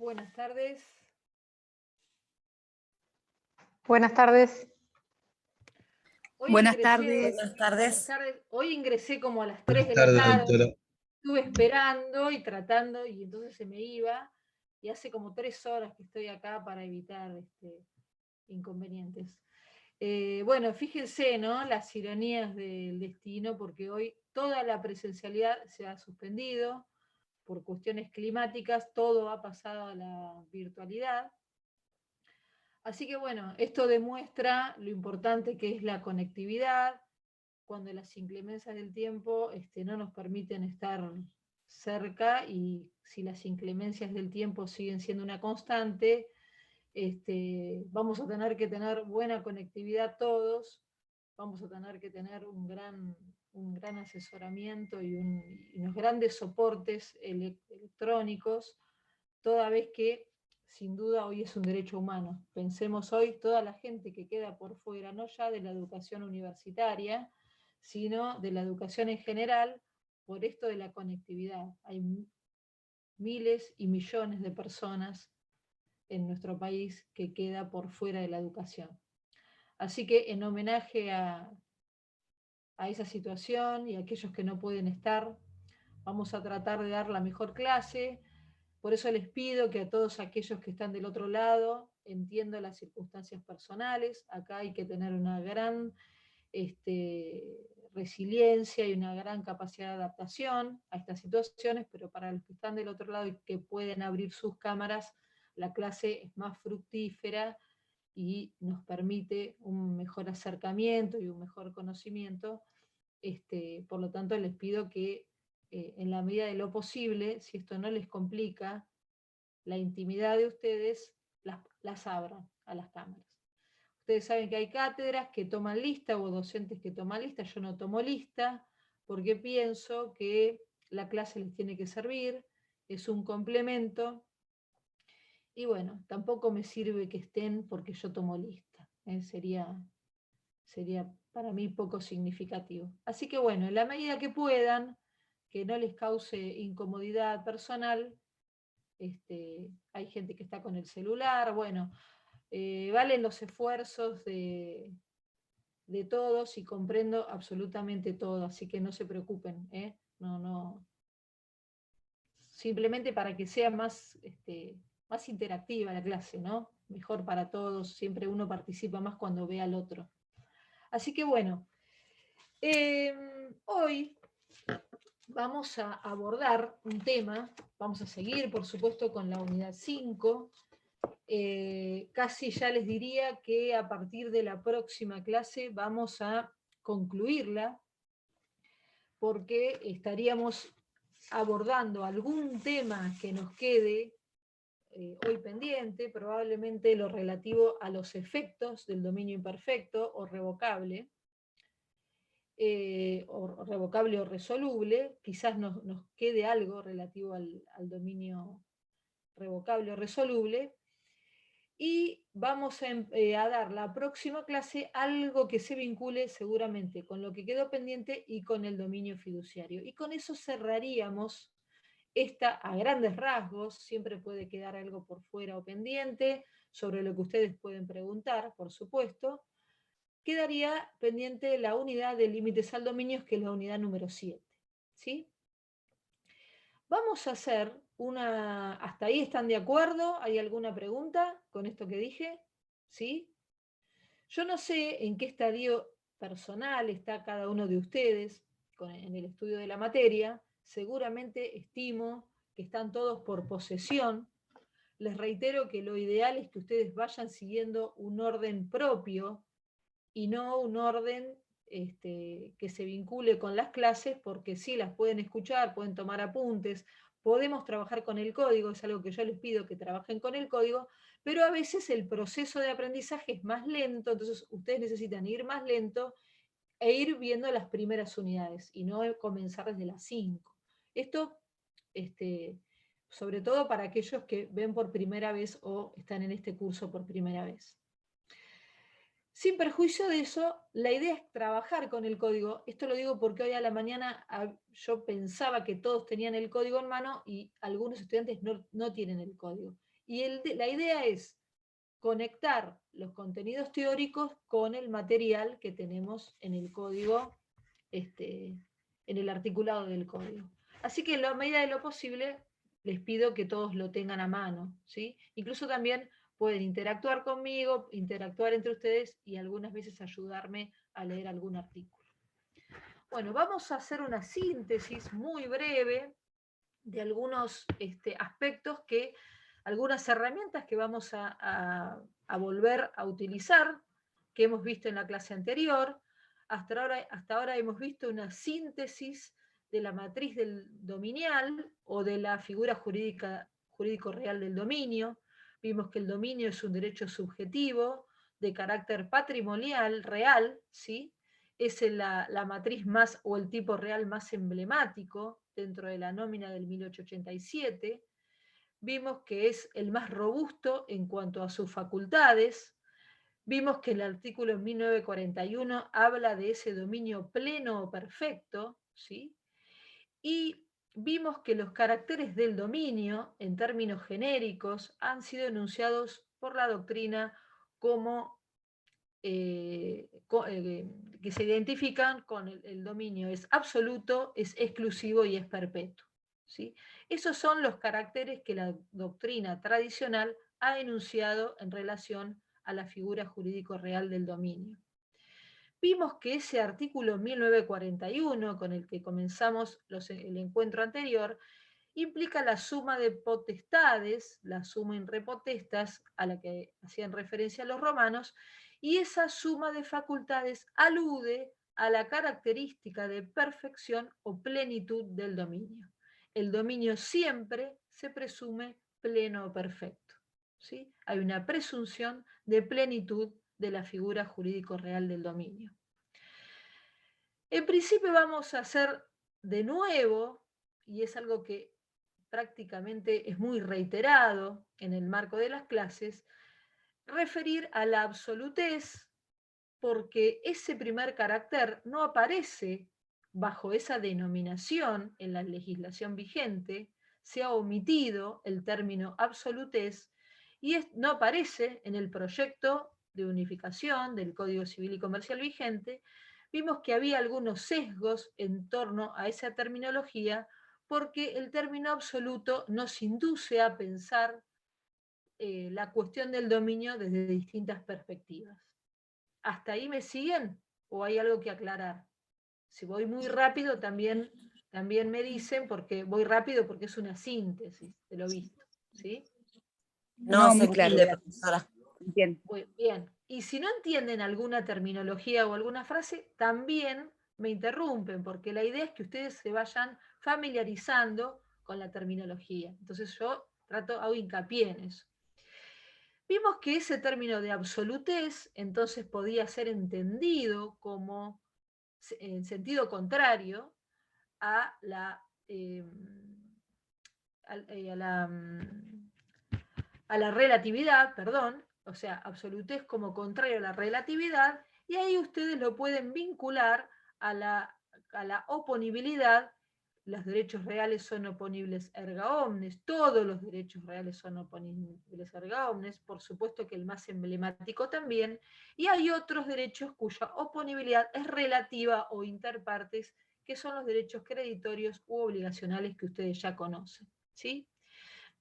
Buenas tardes. Buenas tardes. Hoy Buenas ingresé, tardes. Buenas tardes. Hoy ingresé como a las 3 de Buenas la tardes, tarde. doctora. Estuve esperando y tratando, y entonces se me iba. Y hace como 3 horas que estoy acá para evitar inconvenientes. Bueno, fíjense, ¿no? Las ironías del destino, porque hoy toda la presencialidad se ha suspendido por cuestiones climáticas, todo ha pasado a la virtualidad. Así que bueno, esto demuestra lo importante que es la conectividad, cuando las inclemencias del tiempo no nos permiten estar cerca, y si las inclemencias del tiempo siguen siendo una constante, vamos a tener que tener buena conectividad todos, vamos a tener que tener un gran asesoramiento y unos grandes soportes electrónicos, toda vez que sin duda hoy es un derecho humano. Pensemos hoy toda la gente que queda por fuera, no ya de la educación universitaria, sino de la educación en general, por esto de la conectividad. Hay miles y millones de personas en nuestro país que queda por fuera de la educación. Así que en homenaje a esa situación y a aquellos que no pueden estar, vamos a tratar de dar la mejor clase. Por eso les pido que a todos aquellos que están del otro lado, entiendo las circunstancias personales, acá hay que tener una gran resiliencia y una gran capacidad de adaptación a estas situaciones, pero para los que están del otro lado y que pueden abrir sus cámaras, la clase es más fructífera y nos permite un mejor acercamiento y un mejor conocimiento. Por lo tanto, les pido que en la medida de lo posible, si esto no les complica la intimidad de ustedes, las abran a las cámaras. Ustedes saben que hay cátedras que toman lista o docentes que toman lista. Yo no tomo lista porque pienso que la clase les tiene que servir, es un complemento, y bueno, tampoco me sirve que estén porque yo tomo lista. Sería para mí poco significativo. Así que bueno, en la medida que puedan, que no les cause incomodidad personal, hay gente que está con el celular, bueno, valen los esfuerzos de todos y comprendo absolutamente todo, así que no se preocupen, no, simplemente para que sea más interactiva la clase, ¿no? Mejor para todos, siempre uno participa más cuando ve al otro. Así que bueno, hoy vamos a abordar un tema, vamos a seguir por supuesto con la unidad 5, casi ya les diría que a partir de la próxima clase vamos a concluirla, porque estaríamos abordando algún tema que nos quede hoy pendiente, probablemente lo relativo a los efectos del dominio imperfecto o revocable, o resoluble. Quizás nos quede algo relativo al dominio revocable o resoluble, y vamos a dar la próxima clase algo que se vincule seguramente con lo que quedó pendiente y con el dominio fiduciario. Y con eso cerraríamos esta a grandes rasgos. Siempre puede quedar algo por fuera o pendiente, sobre lo que ustedes pueden preguntar, por supuesto. Quedaría pendiente la unidad de límites al dominio, que es la unidad número 7. ¿Sí? Vamos a hacer una... ¿Hasta ahí están de acuerdo? ¿Hay alguna pregunta con esto que dije? ¿Sí? Yo no sé en qué estadio personal está cada uno de ustedes en el estudio de la materia. Seguramente estimo que están todos por posesión. Les reitero que lo ideal es que ustedes vayan siguiendo un orden propio y no un orden que se vincule con las clases, porque sí las pueden escuchar, pueden tomar apuntes, podemos trabajar con el código, es algo que yo les pido, que trabajen con el código, pero a veces el proceso de aprendizaje es más lento, entonces ustedes necesitan ir más lento e ir viendo las primeras unidades y no comenzar desde las 5. Esto, sobre todo para aquellos que ven por primera vez o están en este curso por primera vez. Sin perjuicio de eso, la idea es trabajar con el código. Esto lo digo porque hoy a la mañana yo pensaba que todos tenían el código en mano y algunos estudiantes no tienen el código. Y la idea es conectar los contenidos teóricos con el material que tenemos en el código, en el articulado del código. Así que en la medida de lo posible les pido que todos lo tengan a mano, ¿sí? Incluso también pueden interactuar conmigo, interactuar entre ustedes y algunas veces ayudarme a leer algún artículo. Bueno, vamos a hacer una síntesis muy breve de algunos aspectos algunas herramientas que vamos a volver a utilizar, que hemos visto en la clase anterior. Hasta ahora hemos visto una síntesis de la matriz del dominial o de la figura jurídico real del dominio. Vimos que el dominio es un derecho subjetivo de carácter patrimonial real, ¿sí? Es la matriz más o el tipo real más emblemático dentro de la nómina del 1887. Vimos que es el más robusto en cuanto a sus facultades. Vimos que el artículo 1941 habla de ese dominio pleno o perfecto, ¿sí? Y vimos que los caracteres del dominio, en términos genéricos, han sido enunciados por la doctrina como que se identifican con el dominio es absoluto, es exclusivo y es perpetuo, ¿sí? Esos son los caracteres que la doctrina tradicional ha enunciado en relación a la figura jurídico real del dominio. Vimos que ese artículo 1941, con el que comenzamos el encuentro anterior, implica la suma de potestades, la suma in re potestas, a la que hacían referencia los romanos, y esa suma de facultades alude a la característica de perfección o plenitud del dominio. El dominio siempre se presume pleno o perfecto, ¿sí? Hay una presunción de plenitud de la figura jurídico real del dominio. En principio vamos a hacer de nuevo, y es algo que prácticamente es muy reiterado en el marco de las clases, referir a la absolutez, porque ese primer carácter no aparece bajo esa denominación en la legislación vigente, se ha omitido el término absolutez y no aparece en el proyecto de unificación del Código Civil y Comercial vigente. Vimos que había algunos sesgos en torno a esa terminología porque el término absoluto nos induce a pensar la cuestión del dominio desde distintas perspectivas. ¿Hasta ahí me siguen o hay algo que aclarar? Si voy muy rápido también me dicen, porque voy rápido porque es una síntesis de lo visto, ¿sí? No, se entiende, profesora. Bien. Muy bien. Y si no entienden alguna terminología o alguna frase, también me interrumpen, porque la idea es que ustedes se vayan familiarizando con la terminología. Entonces yo hago hincapié en eso. Vimos que ese término de absolutez entonces podía ser entendido como en sentido contrario a la, a la relatividad, perdón, o sea, absolutez como contrario a la relatividad, y ahí ustedes lo pueden vincular a la oponibilidad. Los derechos reales son oponibles erga omnes, todos los derechos reales son oponibles erga omnes, por supuesto que el más emblemático también, y hay otros derechos cuya oponibilidad es relativa o interpartes, que son los derechos creditorios u obligacionales que ustedes ya conocen, ¿sí?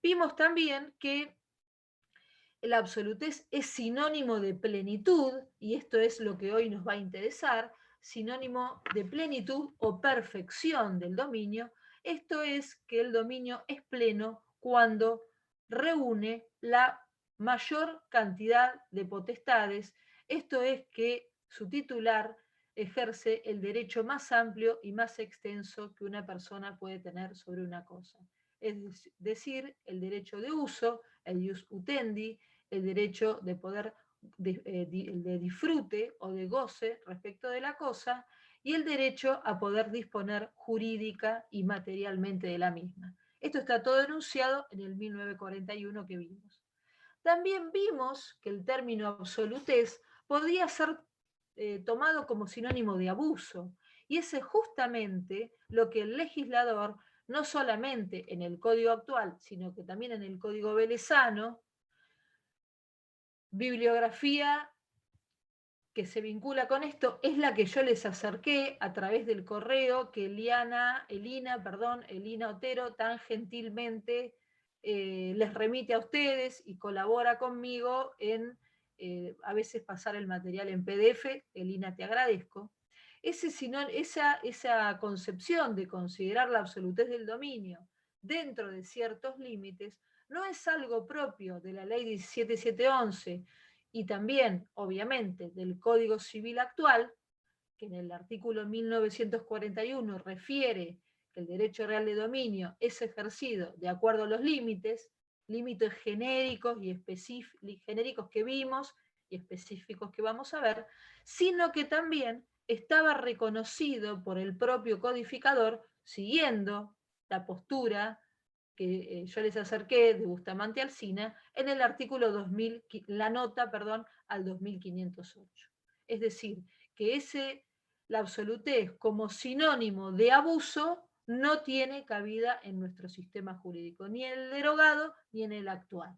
Vimos también que la absolutez es sinónimo de plenitud, y esto es lo que hoy nos va a interesar, sinónimo de plenitud o perfección del dominio. Esto es que el dominio es pleno cuando reúne la mayor cantidad de potestades, esto es que su titular ejerce el derecho más amplio y más extenso que una persona puede tener sobre una cosa. Es decir, el derecho de uso, el ius utendi, el derecho de poder de disfrute o de goce respecto de la cosa, y el derecho a poder disponer jurídica y materialmente de la misma. Esto está todo enunciado en el 1941 que vimos. También vimos que el término absolutez podía ser tomado como sinónimo de abuso, y ese es justamente lo que el legislador no solamente en el código actual, sino que también en el código velezano, bibliografía que se vincula con esto es la que yo les acerqué a través del correo que Elina Otero tan gentilmente les remite a ustedes y colabora conmigo en a veces pasar el material en PDF. Elina, te agradezco. Esa concepción de considerar la absolutez del dominio dentro de ciertos límites no es algo propio de la ley 17711 y también, obviamente, del Código Civil actual, que en el artículo 1941 refiere que el derecho real de dominio es ejercido de acuerdo a los límites genéricos y genéricos que vimos y específicos que vamos a ver, sino que también estaba reconocido por el propio codificador, siguiendo la postura que yo les acerqué de Bustamante Alsina en el artículo 2000, la nota, perdón, al 2508. Es decir, que la absolutez como sinónimo de abuso no tiene cabida en nuestro sistema jurídico, ni en el derogado ni en el actual.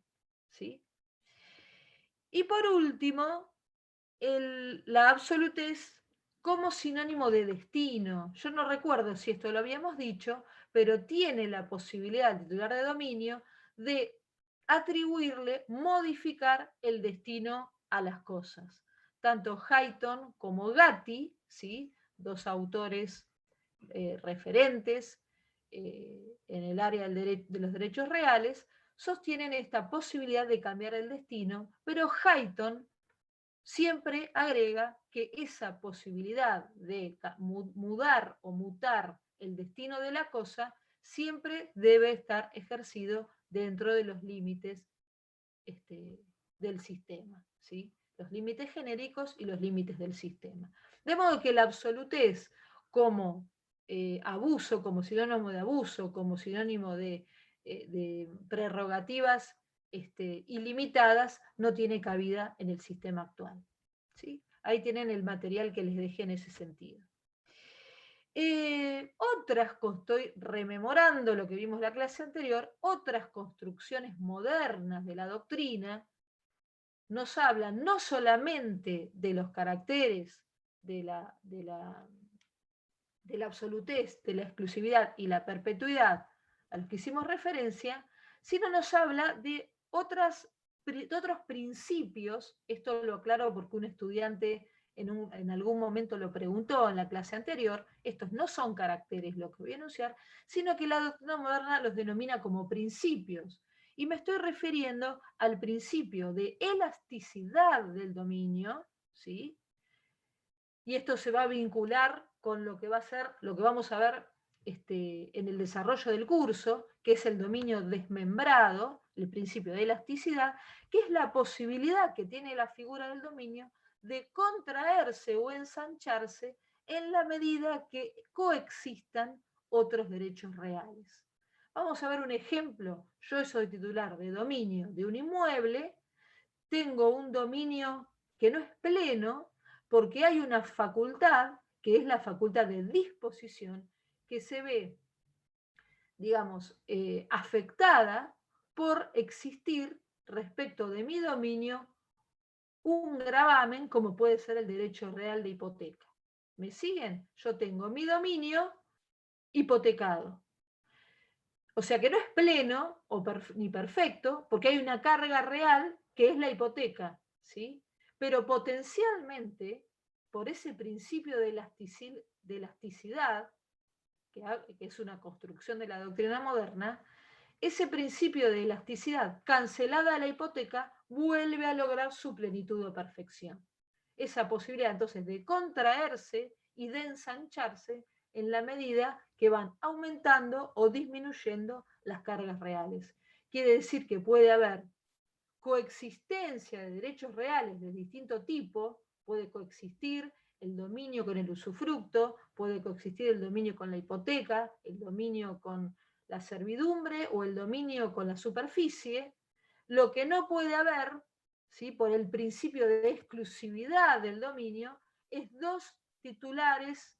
¿Sí? Y por último, la absolutez como sinónimo de destino. Yo no recuerdo si esto lo habíamos dicho, pero tiene la posibilidad el titular de dominio de atribuirle, modificar el destino a las cosas. Tanto Hayton como Gatti, ¿sí? Dos autores referentes en el área de los derechos reales, sostienen esta posibilidad de cambiar el destino, pero Hayton siempre agrega que esa posibilidad de mudar o mutar el destino de la cosa siempre debe estar ejercido dentro de los límites del sistema, ¿sí? Los límites genéricos y los límites del sistema. De modo que la absolutez como abuso, como sinónimo de abuso, como sinónimo de prerrogativas ilimitadas, no tiene cabida en el sistema actual. ¿Sí? Ahí tienen el material que les dejé en ese sentido. Estoy rememorando lo que vimos en la clase anterior, otras construcciones modernas de la doctrina nos hablan no solamente de los caracteres de la absolutez, de la exclusividad y la perpetuidad a los que hicimos referencia, sino nos habla de otros principios. Esto lo aclaro porque un estudiante en algún momento lo preguntó en la clase anterior. Estos no son caracteres lo que voy a enunciar, sino que la doctrina moderna los denomina como principios. Y me estoy refiriendo al principio de elasticidad del dominio, ¿sí? Y esto se va a vincular con lo que va a ser, lo que vamos a ver en el desarrollo del curso, que es el dominio desmembrado, el principio de elasticidad, que es la posibilidad que tiene la figura del dominio de contraerse o ensancharse en la medida que coexistan otros derechos reales. Vamos a ver un ejemplo. Yo soy titular de dominio de un inmueble, tengo un dominio que no es pleno, porque hay una facultad, que es la facultad de disposición, que se ve, digamos, afectada por existir respecto de mi dominio un gravamen como puede ser el derecho real de hipoteca. ¿Me siguen? Yo tengo mi dominio hipotecado. O sea que no es pleno ni perfecto, porque hay una carga real que es la hipoteca, ¿sí? Pero potencialmente, por ese principio de elasticidad, que es una construcción de la doctrina moderna, ese principio de elasticidad cancelada a la hipoteca vuelve a lograr su plenitud o perfección. Esa posibilidad entonces de contraerse y de ensancharse en la medida que van aumentando o disminuyendo las cargas reales. Quiere decir que puede haber coexistencia de derechos reales de distinto tipo, puede coexistir el dominio con el usufructo, puede coexistir el dominio con la hipoteca, el dominio con la servidumbre o el dominio con la superficie. Lo que no puede haber, ¿sí?, por el principio de exclusividad del dominio, es dos titulares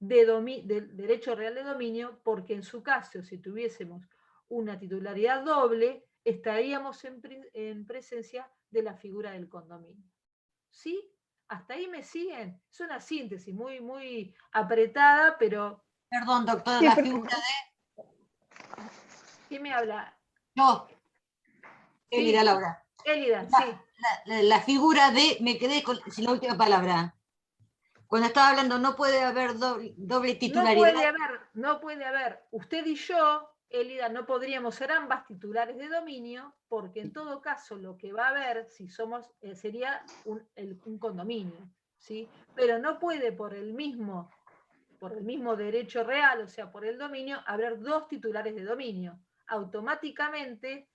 del derecho real de dominio, porque en su caso, si tuviésemos una titularidad doble, estaríamos en presencia de la figura del condominio. ¿Sí? ¿Hasta ahí me siguen? Es una síntesis muy, muy apretada, pero... Perdón, doctora, Sí, la pero- figura ¿Quién me habla? yo, Sí, Elida Laura. Élida, sí. La figura de, me quedé sin la última palabra. Cuando estaba hablando, no puede haber doble titularidad. No puede haber. Usted y yo, Elida, no podríamos ser ambas titulares de dominio, porque en todo caso lo que va a haber, si somos, sería un condominio, ¿sí? Pero no puede por el mismo derecho real, o sea, por el dominio, haber dos titulares de dominio. Automáticamente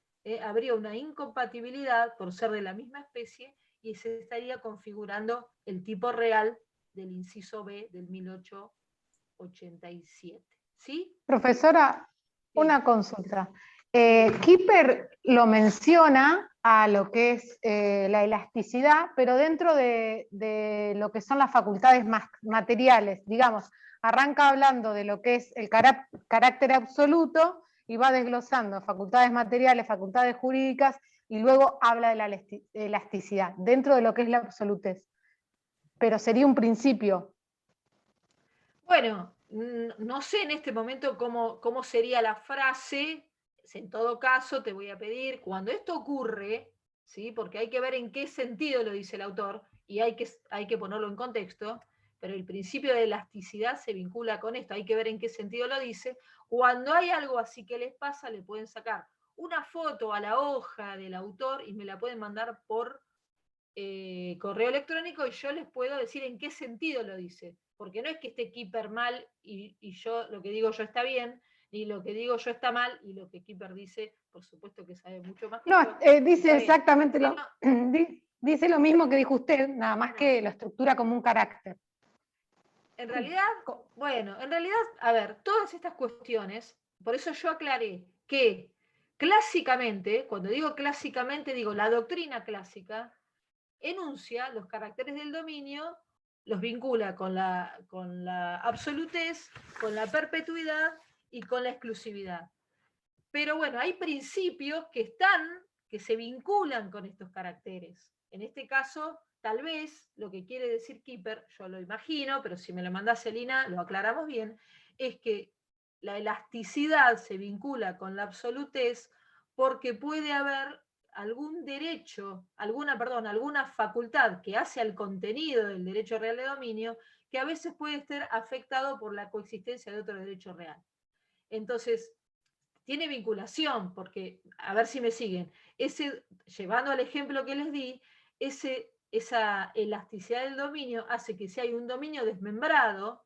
habría una incompatibilidad por ser de la misma especie y se estaría configurando el tipo real del inciso B del 1887. ¿Sí? Profesora, Sí. una consulta. Kipper lo menciona a lo que es la elasticidad, pero dentro de lo que son las facultades materiales, digamos, arranca hablando de lo que es el carácter absoluto y va desglosando facultades materiales, facultades jurídicas, y luego habla de la elasticidad, dentro de lo que es la absolutez. Pero sería un principio. Bueno, no sé en este momento cómo sería la frase. En todo caso, te voy a pedir, cuando esto ocurre, ¿sí? Porque hay que ver en qué sentido lo dice el autor y hay que ponerlo en contexto, pero el principio de elasticidad se vincula con esto, hay que ver en qué sentido lo dice. Cuando hay algo así que les pasa, le pueden sacar una foto a la hoja del autor y me la pueden mandar por correo electrónico y yo les puedo decir en qué sentido lo dice. Porque no es que esté Kipper mal y yo lo que digo yo está bien, ni lo que digo yo está mal y lo que Kipper dice, por supuesto que sabe mucho más que No, yo. dice exactamente Sino, dice lo mismo que dijo usted, nada más que lo estructura como un carácter. en realidad, a ver, todas estas cuestiones, por eso yo aclaré que clásicamente, cuando digo clásicamente, digo la doctrina clásica, enuncia los caracteres del dominio, los vincula con la absolutez, con la perpetuidad y con la exclusividad. Pero bueno, hay principios que se vinculan con estos caracteres. En este caso, tal vez lo que quiere decir Kipper, yo lo imagino, pero si me lo manda Celina, lo aclaramos bien, es que la elasticidad se vincula con la absolutez porque puede haber algún derecho, alguna facultad que hace al contenido del derecho real de dominio que a veces puede estar afectado por la coexistencia de otro derecho real. Entonces, tiene vinculación, porque, a ver si me siguen, llevando al ejemplo que les di, esa elasticidad del dominio hace que si hay un dominio desmembrado,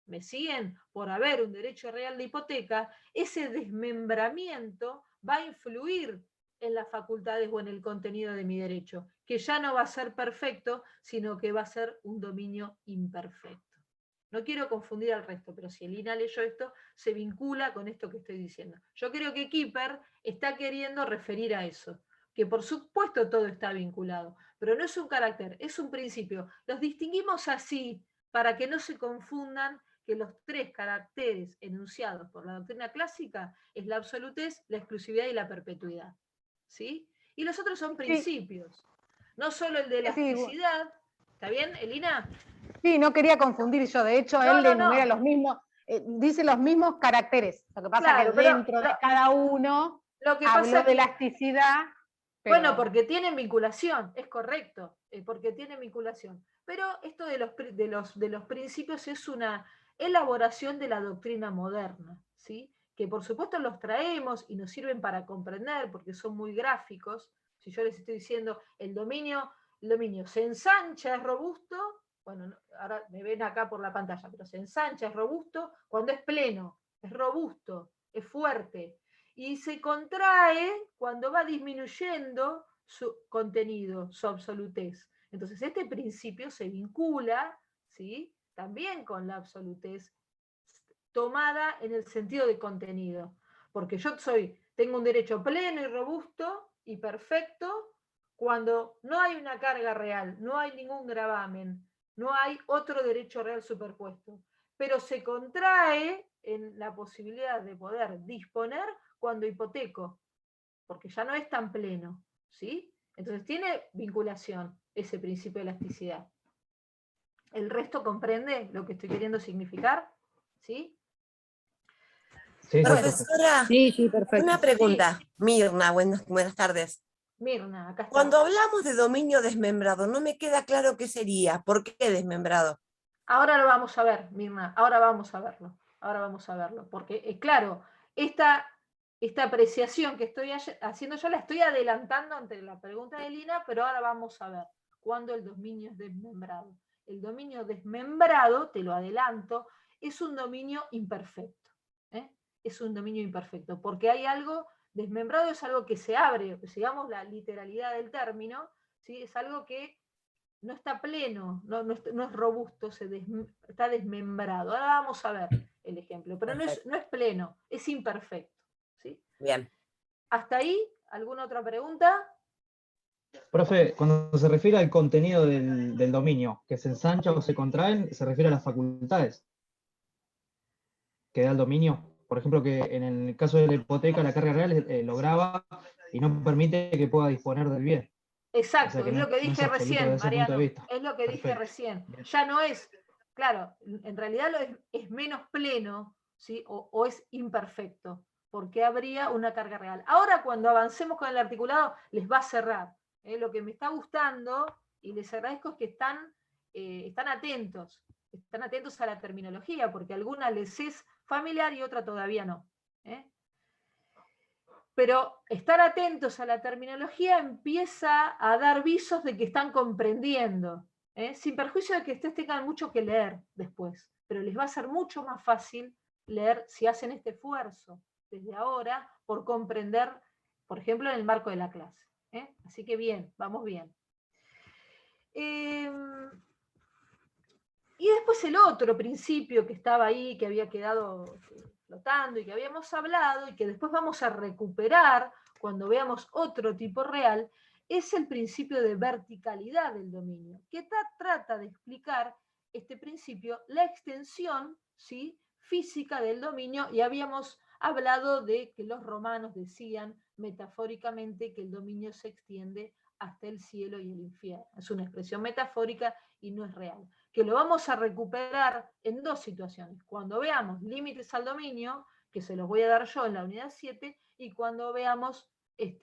¿me siguen? Por haber un derecho real de hipoteca, ese desmembramiento va a influir en las facultades o en el contenido de mi derecho, que ya no va a ser perfecto, sino que va a ser un dominio imperfecto. No quiero confundir al resto, pero si Elina leyó esto, se vincula con esto que estoy diciendo. Yo creo que Kipper está queriendo referir a eso, que por supuesto todo está vinculado, pero no es un carácter, es un principio. Los distinguimos así para que no se confundan que los tres caracteres enunciados por la doctrina clásica es la absolutez, la exclusividad y la perpetuidad. ¿Sí? Y los otros son principios. No solo el de elasticidad. ¿Está bien, Elina? Sí, no quería confundir yo. De hecho, él le enumera los mismos, dice los mismos caracteres. Lo que pasa es que dentro de cada uno habló de elasticidad. Pero... Bueno, porque tienen vinculación, es correcto, porque tienen vinculación. Pero esto de los principios es una elaboración de la doctrina moderna, ¿sí? Que por supuesto los traemos y nos sirven para comprender, porque son muy gráficos. Si yo les estoy diciendo el dominio se ensancha, es robusto, bueno, ahora me ven acá por la pantalla, pero se ensancha, es robusto cuando es pleno, es robusto, es fuerte. Y se contrae cuando va disminuyendo su contenido, su absolutez. Entonces, este principio se vincula, ¿sí?, también con la absolutez tomada en el sentido de contenido. Porque yo tengo un derecho pleno y robusto y perfecto cuando no hay una carga real, no hay ningún gravamen, no hay otro derecho real superpuesto. pero se contrae en la posibilidad de poder disponer cuando hipoteco, porque ya no es tan pleno, ¿sí? Entonces tiene vinculación ese principio de elasticidad. ¿El resto comprende lo que estoy queriendo significar? ¿Sí? Sí, Bueno, Profesora, Sí, perfecto. una pregunta. Mirna, buenas tardes. Mirna, acá está. Cuando hablamos de dominio desmembrado, no me queda claro qué sería. ¿Por qué desmembrado? Ahora lo vamos a ver, Mirna, ahora vamos a verlo, porque claro, esta apreciación que estoy haciendo yo la estoy adelantando ante la pregunta de Lina, pero ahora vamos a ver cuándo el dominio es desmembrado. El dominio desmembrado, te lo adelanto, es un dominio imperfecto. Es un dominio imperfecto, porque hay algo, desmembrado es algo que se abre, digamos la literalidad del término, ¿sí? Es algo que no está pleno, no es robusto, está desmembrado. Ahora vamos a ver el ejemplo, pero no es pleno, es imperfecto. ¿Sí? Bien. ¿Hasta ahí? ¿Alguna otra pregunta? Profe, cuando se refiere al contenido del dominio, que se ensancha o se contraen, se refiere a las facultades que da el dominio. Por ejemplo, que en el caso de la hipoteca, la carga real lo grava y no permite que pueda disponer del bien. Exacto, O sea que es no lo que no es dije absoluto recién, desde ese punto de Mariano. vista. Es lo que dije Perfecto. recién. Bien. Ya no es, claro, en realidad es menos pleno, ¿sí? O es imperfecto, porque habría una carga real. Ahora, cuando avancemos con el articulado, les va a cerrar. Lo que me está gustando, y les agradezco, es que están atentos a la terminología, porque alguna les es familiar y otra todavía no. Pero estar atentos a la terminología empieza a dar visos de que están comprendiendo, sin perjuicio de que ustedes tengan mucho que leer después, pero les va a ser mucho más fácil leer si hacen este esfuerzo desde ahora por comprender, por ejemplo, en el marco de la clase. Así que bien, vamos bien. Y después el otro principio que estaba ahí, que había quedado flotando y que habíamos hablado y que después vamos a recuperar cuando veamos otro tipo real, es el principio de verticalidad del dominio, que trata de explicar este principio, la extensión, ¿sí?, física del dominio, y habíamos hablado de que los romanos decían metafóricamente que el dominio se extiende hasta el cielo y el infierno. Es una expresión metafórica y no es real, que lo vamos a recuperar en dos situaciones. Cuando veamos límites al dominio, que se los voy a dar yo en la unidad 7, y cuando veamos el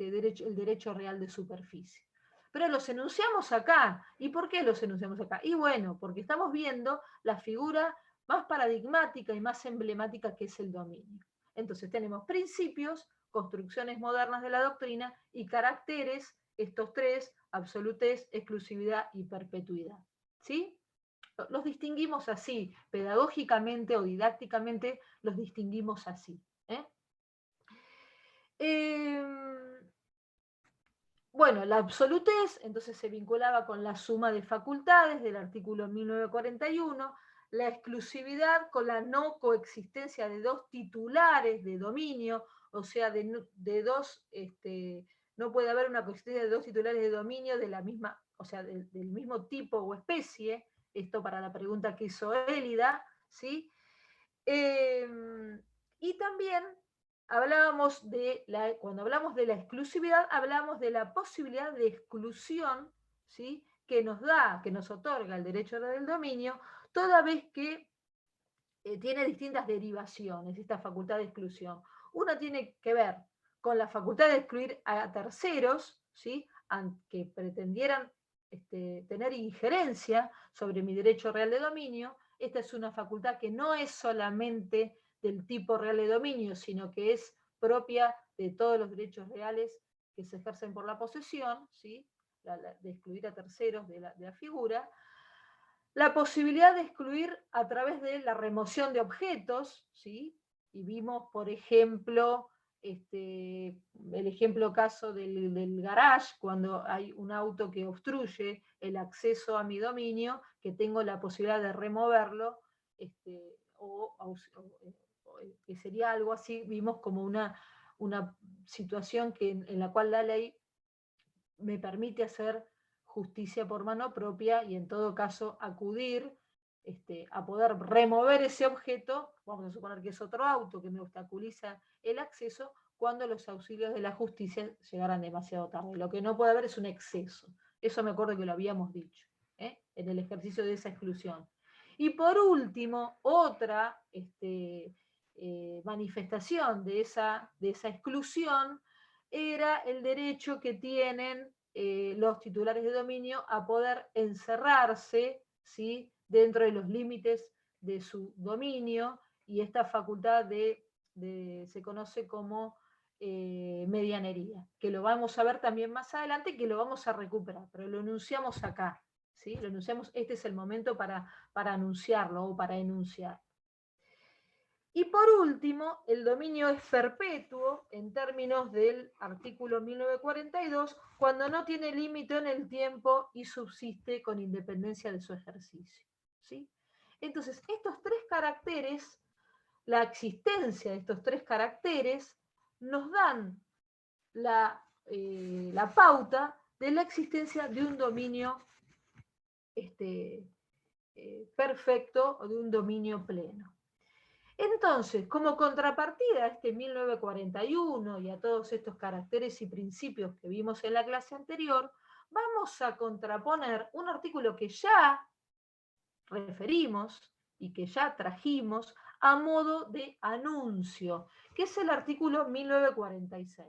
derecho real de superficie. Pero los enunciamos acá. ¿Y por qué los enunciamos acá? Y bueno, porque estamos viendo la figura más paradigmática y más emblemática que es el dominio. Entonces tenemos principios, construcciones modernas de la doctrina y caracteres, estos tres: absolutez, exclusividad y perpetuidad. ¿Sí? Los distinguimos así, pedagógicamente o didácticamente los distinguimos así. Bueno, la absolutez entonces se vinculaba con la suma de facultades del artículo 1941, la exclusividad con la no coexistencia de dos titulares de dominio, o sea, de dos, no puede haber una coexistencia de dos titulares de dominio de la misma, o sea, del mismo tipo o especie, esto para la pregunta que hizo Élida, ¿sí? Y también cuando hablamos de la exclusividad, hablamos de la posibilidad de exclusión, ¿sí?, que nos otorga el derecho del dominio, toda vez que tiene distintas derivaciones, esta facultad de exclusión. Una tiene que ver con la facultad de excluir a terceros, ¿sí?, que pretendieran tener injerencia sobre mi derecho real de dominio. Esta es una facultad que no es solamente del tipo real de dominio, sino que es propia de todos los derechos reales que se ejercen por la posesión, ¿sí?, de excluir a terceros de la figura. La posibilidad de excluir a través de la remoción de objetos, ¿sí? Y vimos, por ejemplo, el ejemplo caso del garage, cuando hay un auto que obstruye el acceso a mi dominio, que tengo la posibilidad de removerlo, que sería algo así, vimos como una situación en la cual la ley me permite hacer justicia por mano propia y en todo caso acudir a poder remover ese objeto, vamos a suponer que es otro auto que me obstaculiza el acceso, cuando los auxilios de la justicia llegaran demasiado tarde. Lo que no puede haber es un exceso. Eso me acuerdo que lo habíamos dicho, en el ejercicio de esa exclusión. Y por último, otra manifestación de esa exclusión era el derecho que tienen los titulares de dominio a poder encerrarse, ¿sí?, dentro de los límites de su dominio, y esta facultad se conoce como medianería, que lo vamos a ver también más adelante y que lo vamos a recuperar, pero lo enunciamos acá, ¿sí? Lo enunciamos, este es el momento para anunciarlo o para enunciar. Y por último, el dominio es perpetuo en términos del artículo 1942 cuando no tiene límite en el tiempo y subsiste con independencia de su ejercicio, ¿sí? Entonces, estos tres caracteres, la existencia de estos tres caracteres, nos dan la pauta de la existencia de un dominio perfecto o de un dominio pleno. Entonces, como contrapartida a este 1941 y a todos estos caracteres y principios que vimos en la clase anterior, vamos a contraponer un artículo que ya referimos y que ya trajimos a modo de anuncio, que es el artículo 1946.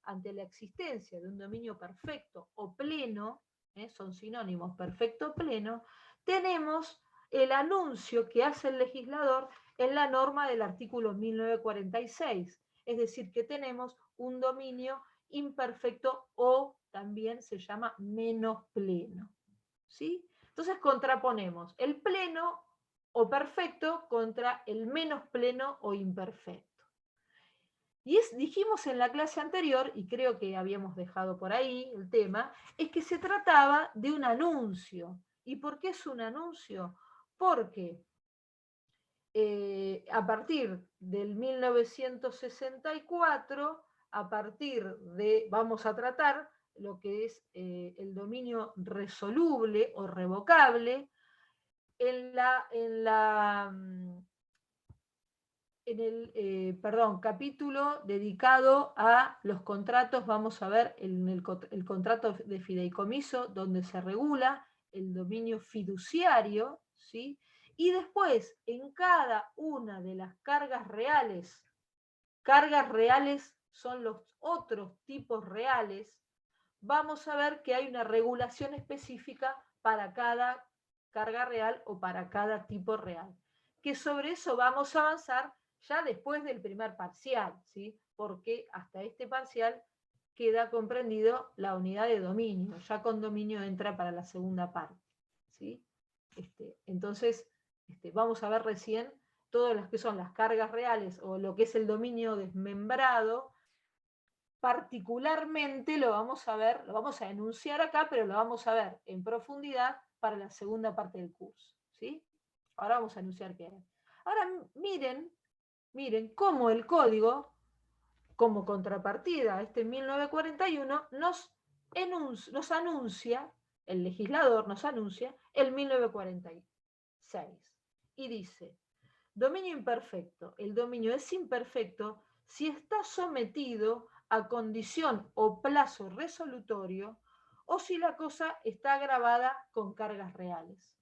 Ante la existencia de un dominio perfecto o pleno, son sinónimos perfecto o pleno, tenemos el anuncio que hace el legislador en la norma del artículo 1946, es decir, que tenemos un dominio imperfecto o también se llama menos pleno, ¿sí? Entonces contraponemos el pleno o perfecto contra el menos pleno o imperfecto. Y dijimos en la clase anterior, y creo que habíamos dejado por ahí el tema, es que se trataba de un anuncio. ¿Y por qué es un anuncio? Porque a partir del 1964, vamos a tratar lo que es el dominio resoluble o revocable. En el capítulo dedicado a los contratos, vamos a ver el contrato de fideicomiso, donde se regula el dominio fiduciario, ¿sí? Y después, en cada una de las cargas reales son los otros tipos reales, vamos a ver que hay una regulación específica para cada carga real o para cada tipo real. Que sobre eso vamos a avanzar ya después del primer parcial, ¿sí? Porque hasta este parcial queda comprendido la unidad de dominio, ya con dominio entra para la segunda parte, ¿sí? Entonces, vamos a ver recién todas las que son las cargas reales o lo que es el dominio desmembrado. Particularmente lo vamos a ver, lo vamos a enunciar acá, pero lo vamos a ver en profundidad para la segunda parte del curso, ¿sí? Ahora vamos a enunciar qué es. Ahora miren cómo el código, como contrapartida a este 1941, nos anuncia, el legislador nos anuncia el 1946. Y dice, dominio imperfecto. El dominio es imperfecto si está sometido a condición o plazo resolutorio o si la cosa está agravada con cargas reales.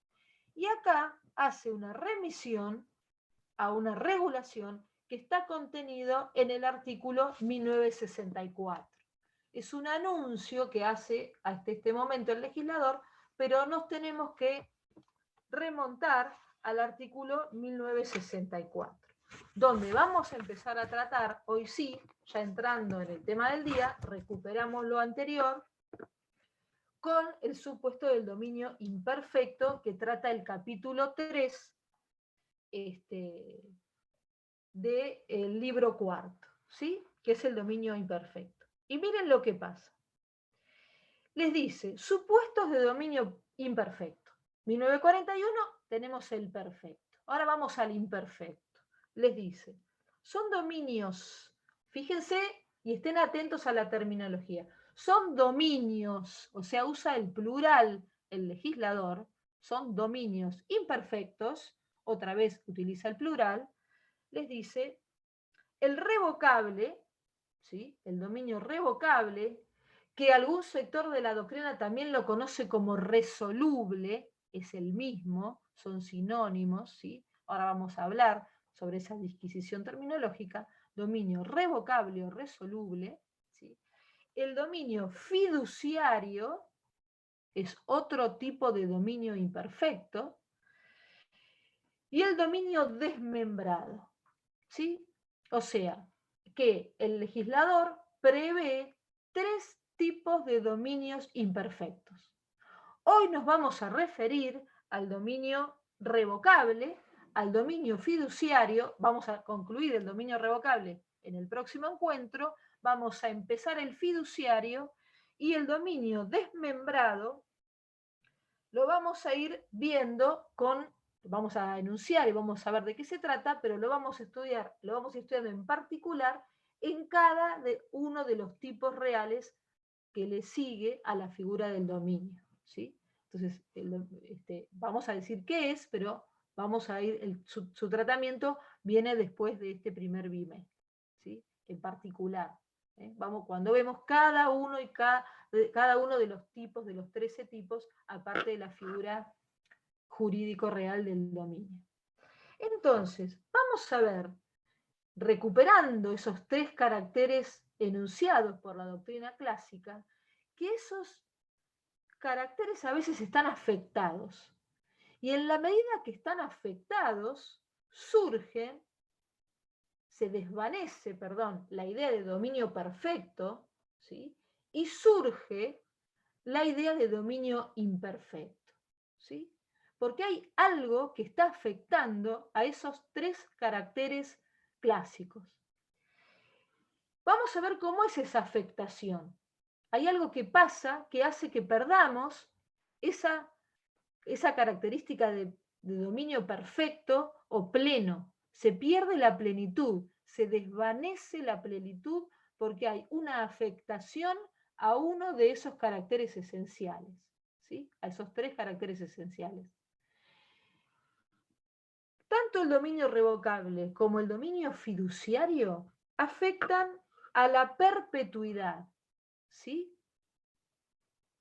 Y acá hace una remisión a una regulación que está contenido en el artículo 1964. Es un anuncio que hace hasta este momento el legislador, pero nos tenemos que remontar al artículo 1964, donde vamos a empezar a tratar, hoy sí, ya entrando en el tema del día, recuperamos lo anterior, con el supuesto del dominio imperfecto que trata el capítulo 3 del libro cuarto, ¿sí? Que es el dominio imperfecto. Y miren lo que pasa. Les dice, supuestos de dominio imperfecto. 1941 tenemos el perfecto. Ahora vamos al imperfecto. Les dice, son dominios, fíjense y estén atentos a la terminología, son dominios, o sea, usa el plural el legislador, son dominios imperfectos, otra vez utiliza el plural, les dice el revocable, ¿sí? El dominio revocable, que algún sector de la doctrina también lo conoce como resoluble, es el mismo, son sinónimos, ¿sí? Ahora vamos a hablar sobre esa disquisición terminológica, dominio revocable o resoluble, ¿sí? El dominio fiduciario es otro tipo de dominio imperfecto, y el dominio desmembrado, ¿sí? O sea, que el legislador prevé 3 tipos de dominios imperfectos. Hoy nos vamos a referir al dominio revocable, al dominio fiduciario, vamos a concluir el dominio revocable en el próximo encuentro, vamos a empezar el fiduciario y el dominio desmembrado lo vamos a ir viendo vamos a enunciar y vamos a ver de qué se trata, pero lo vamos a estudiar, lo vamos a ir estudiando en particular en cada uno de los tipos reales que le sigue a la figura del dominio, ¿sí? Entonces, vamos a decir qué es, pero vamos a ir, su tratamiento viene después de este primer bimestre, ¿sí? En particular. Cuando vemos cada uno de los tipos, de los 13 tipos, aparte de la figura jurídico real del dominio. Entonces, vamos a ver, recuperando esos 3 caracteres enunciados por la doctrina clásica, que esos caracteres a veces están afectados. Y en la medida que están afectados, se desvanece, la idea de dominio perfecto, ¿sí? Y surge la idea de dominio imperfecto, ¿sí? Porque hay algo que está afectando a esos 3 caracteres clásicos. Vamos a ver cómo es esa afectación. Hay algo que pasa que hace que perdamos esa característica de dominio perfecto o pleno. Se pierde la plenitud, se desvanece la plenitud porque hay una afectación a uno de esos caracteres esenciales, ¿sí? A esos 3 caracteres esenciales. Tanto el dominio revocable como el dominio fiduciario afectan a la perpetuidad, ¿sí?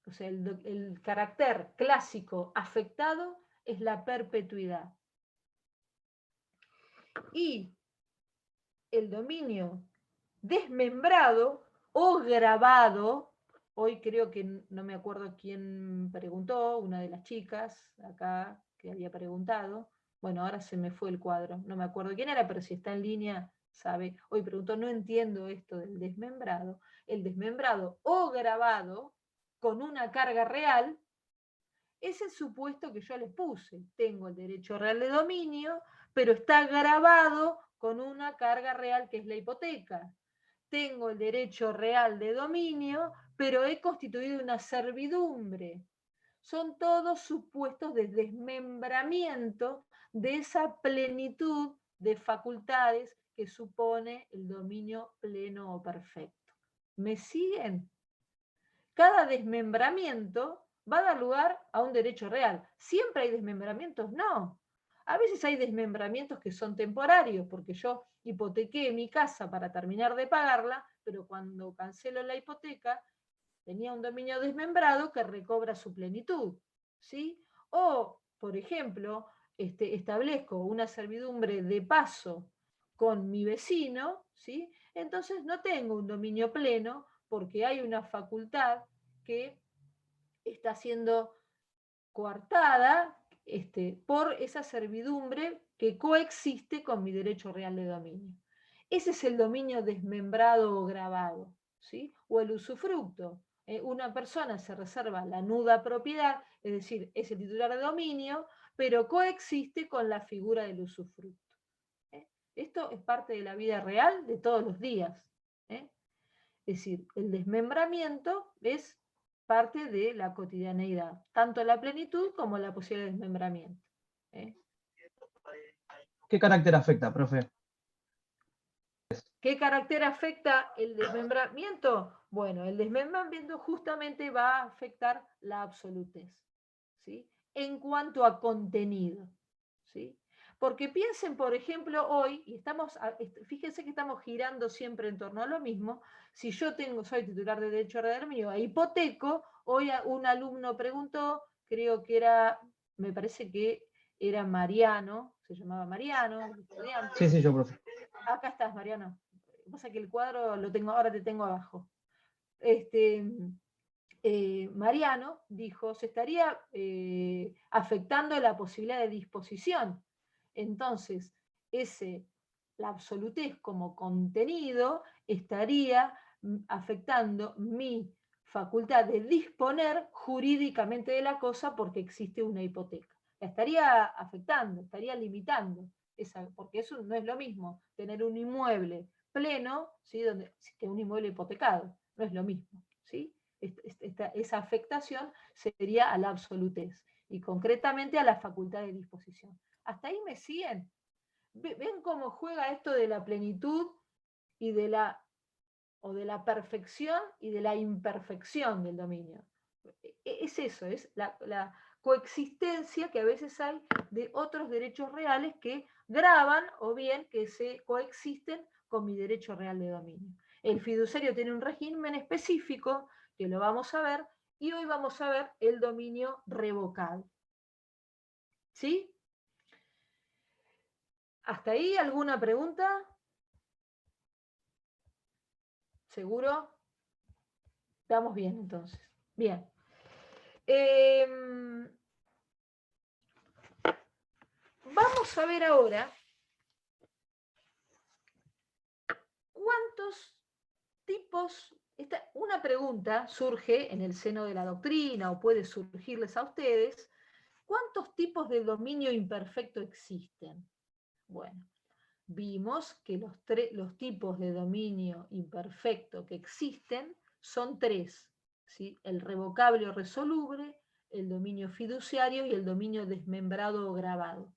O sea, el carácter clásico afectado es la perpetuidad. Y el dominio desmembrado o grabado, hoy creo que no me acuerdo quién preguntó, una de las chicas acá que había preguntado, bueno, ahora se me fue el cuadro, no me acuerdo quién era, pero si está en línea, sabe, hoy preguntó, no entiendo esto del desmembrado. El desmembrado o grabado con una carga real es el supuesto que yo les puse. Tengo el derecho real de dominio, pero está grabado con una carga real que es la hipoteca. Tengo el derecho real de dominio, pero he constituido una servidumbre. Son todos supuestos de desmembramiento de esa plenitud de facultades que supone el dominio pleno o perfecto. ¿Me siguen? Cada desmembramiento va a dar lugar a un derecho real. ¿Siempre hay desmembramientos? No. A veces hay desmembramientos que son temporarios, porque yo hipotequé mi casa para terminar de pagarla, pero cuando cancelo la hipoteca, tenía un dominio desmembrado que recobra su plenitud, ¿sí? O, por ejemplo, establezco una servidumbre de paso con mi vecino, ¿sí? Entonces no tengo un dominio pleno porque hay una facultad que está siendo coartada por esa servidumbre que coexiste con mi derecho real de dominio. Ese es el dominio desmembrado o grabado, ¿sí? O el usufructo. Una persona se reserva la nuda propiedad, es decir, es el titular de dominio, pero coexiste con la figura del usufructo. Esto es parte de la vida real de todos los días. Es decir, el desmembramiento es parte de la cotidianeidad, tanto la plenitud como la posibilidad de desmembramiento. ¿Qué carácter afecta, profe? ¿Qué carácter afecta el desmembramiento? Bueno, el desmembramiento justamente va a afectar la absolutez, ¿sí? en cuanto a contenido, ¿sí? Porque piensen, por ejemplo, hoy, y fíjense que estamos girando siempre en torno a lo mismo. Si yo soy titular de Derecho Real de Dominio e hipoteco, hoy un alumno preguntó, creo que me parece que era Mariano, se llamaba Mariano, el estudiante. Sí, yo, profe. Acá estás, Mariano. Pasa que el cuadro ahora te tengo abajo. Mariano dijo, se estaría afectando la posibilidad de disposición. Entonces, la absolutez como contenido estaría afectando mi facultad de disponer jurídicamente de la cosa porque existe una hipoteca. La estaría afectando, estaría limitando, porque eso no es lo mismo tener un inmueble pleno, ¿sí? Que un inmueble hipotecado, no es lo mismo, ¿sí? Esa afectación sería a la absolutez y concretamente a la facultad de disposición. ¿Hasta ahí me siguen? ¿Ven cómo juega esto de la plenitud y de la perfección y de la imperfección del dominio? Es eso, es la coexistencia que a veces hay de otros derechos reales que graban o bien que se coexisten con mi derecho real de dominio. El fiduciario tiene un régimen específico, que lo vamos a ver, y hoy vamos a ver el dominio revocable. ¿Sí? ¿Hasta ahí alguna pregunta? ¿Seguro? Estamos bien entonces. Bien. Vamos a ver ahora cuántos tipos. Una pregunta surge en el seno de la doctrina o puede surgirles a ustedes. ¿Cuántos tipos de dominio imperfecto existen? Bueno, vimos que los tipos de dominio imperfecto que existen son tres, ¿sí? El revocable o resoluble, el dominio fiduciario y el dominio desmembrado o gravado.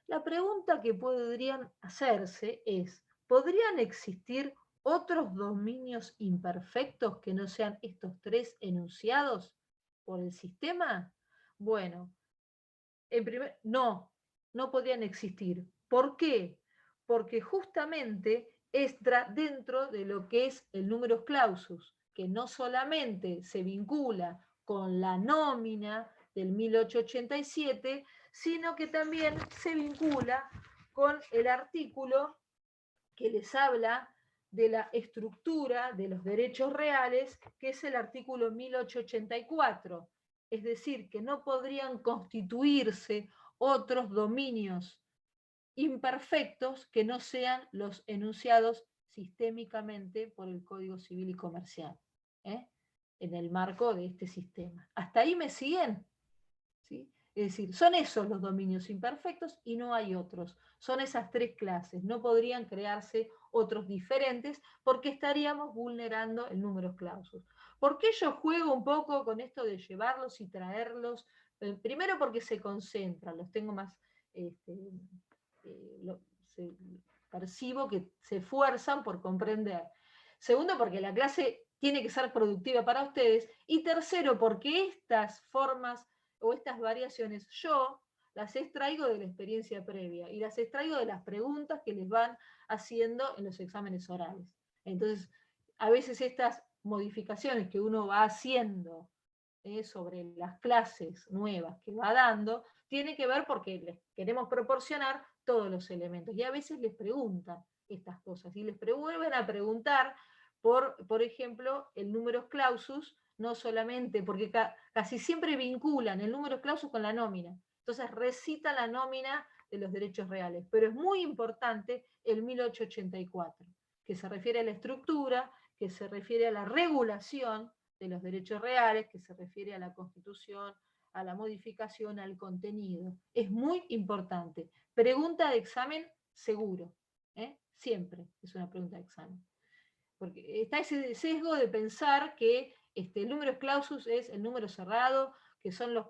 La pregunta que podrían hacerse es, ¿podrían existir otros dominios imperfectos que no sean estos tres enunciados por el sistema? Bueno, no podrían existir. ¿Por qué? Porque justamente entra dentro de lo que es el numerus clausus, que no solamente se vincula con la nómina del 1887, sino que también se vincula con el artículo que les habla de la estructura de los derechos reales, que es el artículo 1884. Es decir, que no podrían constituirse otros dominios imperfectos que no sean los enunciados sistémicamente por el Código Civil y Comercial, en el marco de este sistema. ¿Hasta ahí me siguen? ¿Sí? Es decir, son esos los dominios imperfectos y no hay otros. Son esas tres clases. No podrían crearse otros diferentes porque estaríamos vulnerando el numerus clausus. ¿Por qué yo juego un poco con esto de llevarlos y traerlos? Primero porque se concentran, los tengo más... percibo que se esfuerzan por comprender. Segundo, porque la clase tiene que ser productiva para ustedes. Y tercero, porque estas formas o estas variaciones yo las extraigo de la experiencia previa y las extraigo de las preguntas que les van haciendo en los exámenes orales. Entonces, a veces estas modificaciones que uno va haciendo sobre las clases nuevas que va dando, tiene que ver porque les queremos proporcionar todos los elementos. Y a veces les preguntan estas cosas y les vuelven a preguntar por ejemplo, el numerus clausus, no solamente, porque casi siempre vinculan el numerus clausus con la nómina. Entonces recitan la nómina de los derechos reales. Pero es muy importante el 1884, que se refiere a la estructura, que se refiere a la regulación de los derechos reales, que se refiere a la Constitución, a la modificación, al contenido. Es muy importante. Pregunta de examen seguro. Siempre es una pregunta de examen. Porque está ese sesgo de pensar que el numerus clausus es el número cerrado, que son los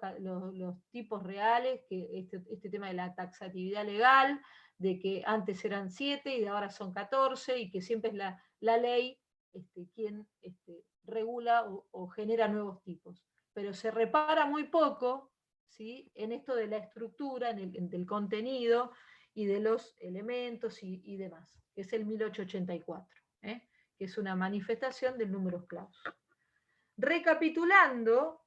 tipos reales, que este tema de la taxatividad legal, de que antes eran 7 y de ahora son 14, y que siempre es la ley quien regula o genera nuevos tipos. Pero se repara muy poco, ¿sí? En esto de la estructura, del contenido y de los elementos y demás, que es el 1884, que es una manifestación del números clavos. Recapitulando,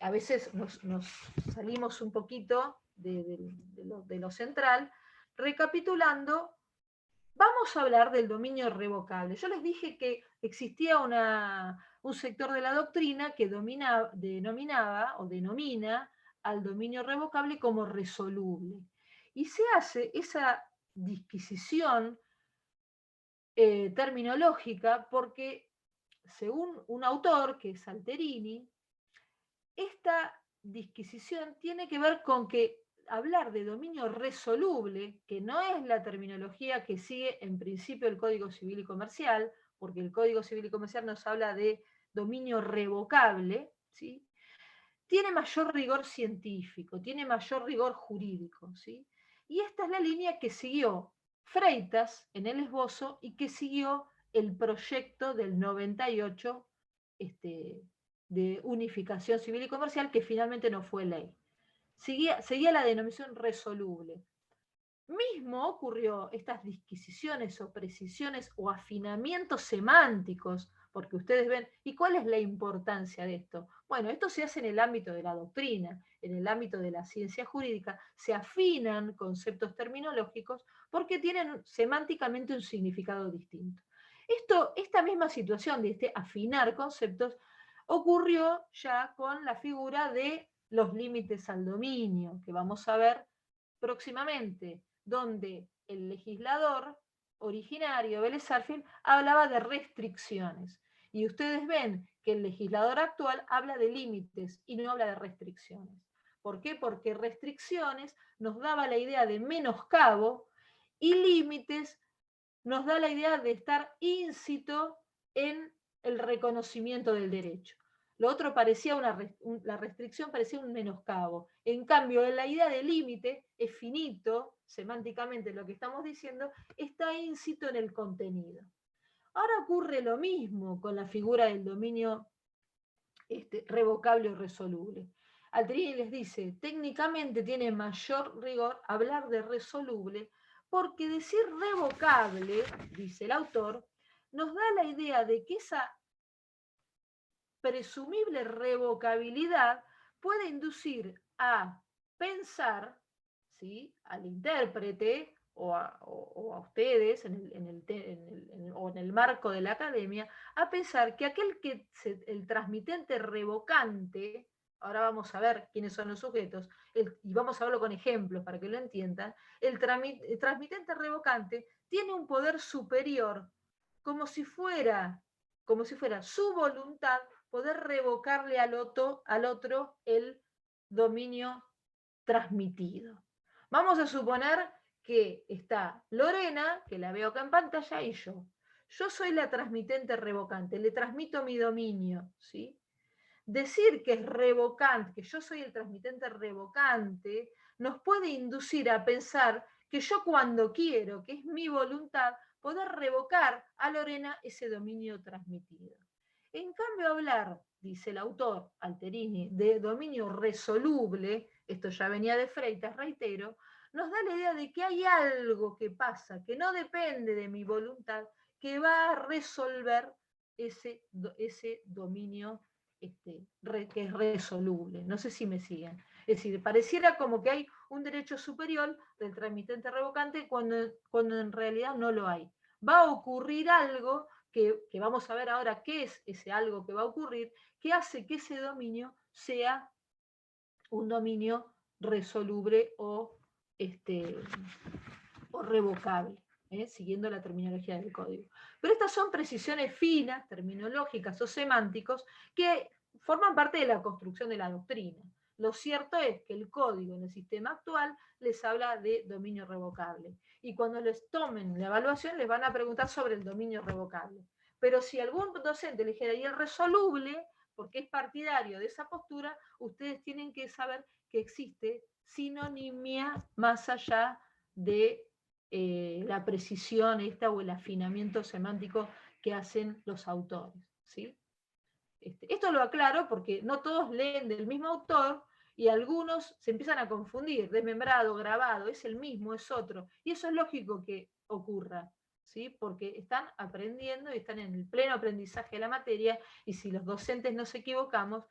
a veces nos salimos un poquito de lo central. Recapitulando, vamos a hablar del dominio revocable. Yo les dije que existía un sector de la doctrina que denomina al dominio revocable como resoluble. Y se hace esa disquisición terminológica porque, según un autor, que es Alterini, esta disquisición tiene que ver con que hablar de dominio resoluble, que no es la terminología que sigue en principio el Código Civil y Comercial, porque el Código Civil y Comercial nos habla de dominio revocable, ¿sí? Tiene mayor rigor científico, tiene mayor rigor jurídico, ¿sí? Y esta es la línea que siguió Freitas en el esbozo y que siguió el proyecto del 98 de unificación civil y comercial, que finalmente no fue ley. Seguía la denominación resoluble. Mismo ocurrió estas disquisiciones o precisiones o afinamientos semánticos, porque ustedes ven, ¿y cuál es la importancia de esto? Bueno, esto se hace en el ámbito de la doctrina, en el ámbito de la ciencia jurídica, se afinan conceptos terminológicos porque tienen semánticamente un significado distinto. Esta misma situación de afinar conceptos ocurrió ya con la figura de los límites al dominio, que vamos a ver próximamente, donde el legislador originario, Vélez Sarsfield, hablaba de restricciones. Y ustedes ven que el legislador actual habla de límites y no habla de restricciones. ¿Por qué? Porque restricciones nos daba la idea de menoscabo y límites nos da la idea de estar íncito en el reconocimiento del derecho. Lo otro parecía la restricción parecía un menoscabo. En cambio, la idea de límite es finito, semánticamente lo que estamos diciendo, está íncito en el contenido. Ahora ocurre lo mismo con la figura del dominio revocable o resoluble. Alterini les dice, técnicamente tiene mayor rigor hablar de resoluble porque decir revocable, dice el autor, nos da la idea de que esa presumible revocabilidad puede inducir a pensar, ¿sí?, al intérprete o a ustedes o en el marco de la academia, a pensar que el transmitente revocante, ahora vamos a ver quiénes son los sujetos, y vamos a verlo con ejemplos para que lo entiendan, el transmitente revocante tiene un poder superior, como si fuera su voluntad poder revocarle al otro el dominio transmitido. Vamos a suponer que está Lorena, que la veo acá en pantalla, y yo. Yo soy la transmitente revocante, le transmito mi dominio, ¿sí? Decir que es revocante, que yo soy el transmitente revocante, nos puede inducir a pensar que yo cuando quiero, que es mi voluntad, poder revocar a Lorena ese dominio transmitido. En cambio, hablar, dice el autor Alterini, de dominio resoluble, esto ya venía de Freitas, reitero, nos da la idea de que hay algo que pasa, que no depende de mi voluntad, que va a resolver ese dominio que es resoluble. No sé si me siguen. Es decir, pareciera como que hay un derecho superior del transmitente revocante cuando en realidad no lo hay. Va a ocurrir algo que vamos a ver ahora qué es ese algo que va a ocurrir, que hace que ese dominio sea un dominio resoluble o revocable, siguiendo la terminología del código. Pero estas son precisiones finas, terminológicas o semánticos, que forman parte de la construcción de la doctrina. Lo cierto es que el código en el sistema actual les habla de dominio revocable. Y cuando les tomen la evaluación, les van a preguntar sobre el dominio revocable. Pero si algún docente le dijera, y el resoluble, porque es partidario de esa postura, ustedes tienen que saber que existe sinonimia más allá de la precisión o el afinamiento semántico que hacen los autores, ¿sí? Esto lo aclaro porque no todos leen del mismo autor Y algunos se empiezan a confundir, desmembrado, grabado, es el mismo, es otro. Y eso es lógico que ocurra, ¿sí? Porque están aprendiendo y están en el pleno aprendizaje de la materia, y si los docentes nos equivocamos,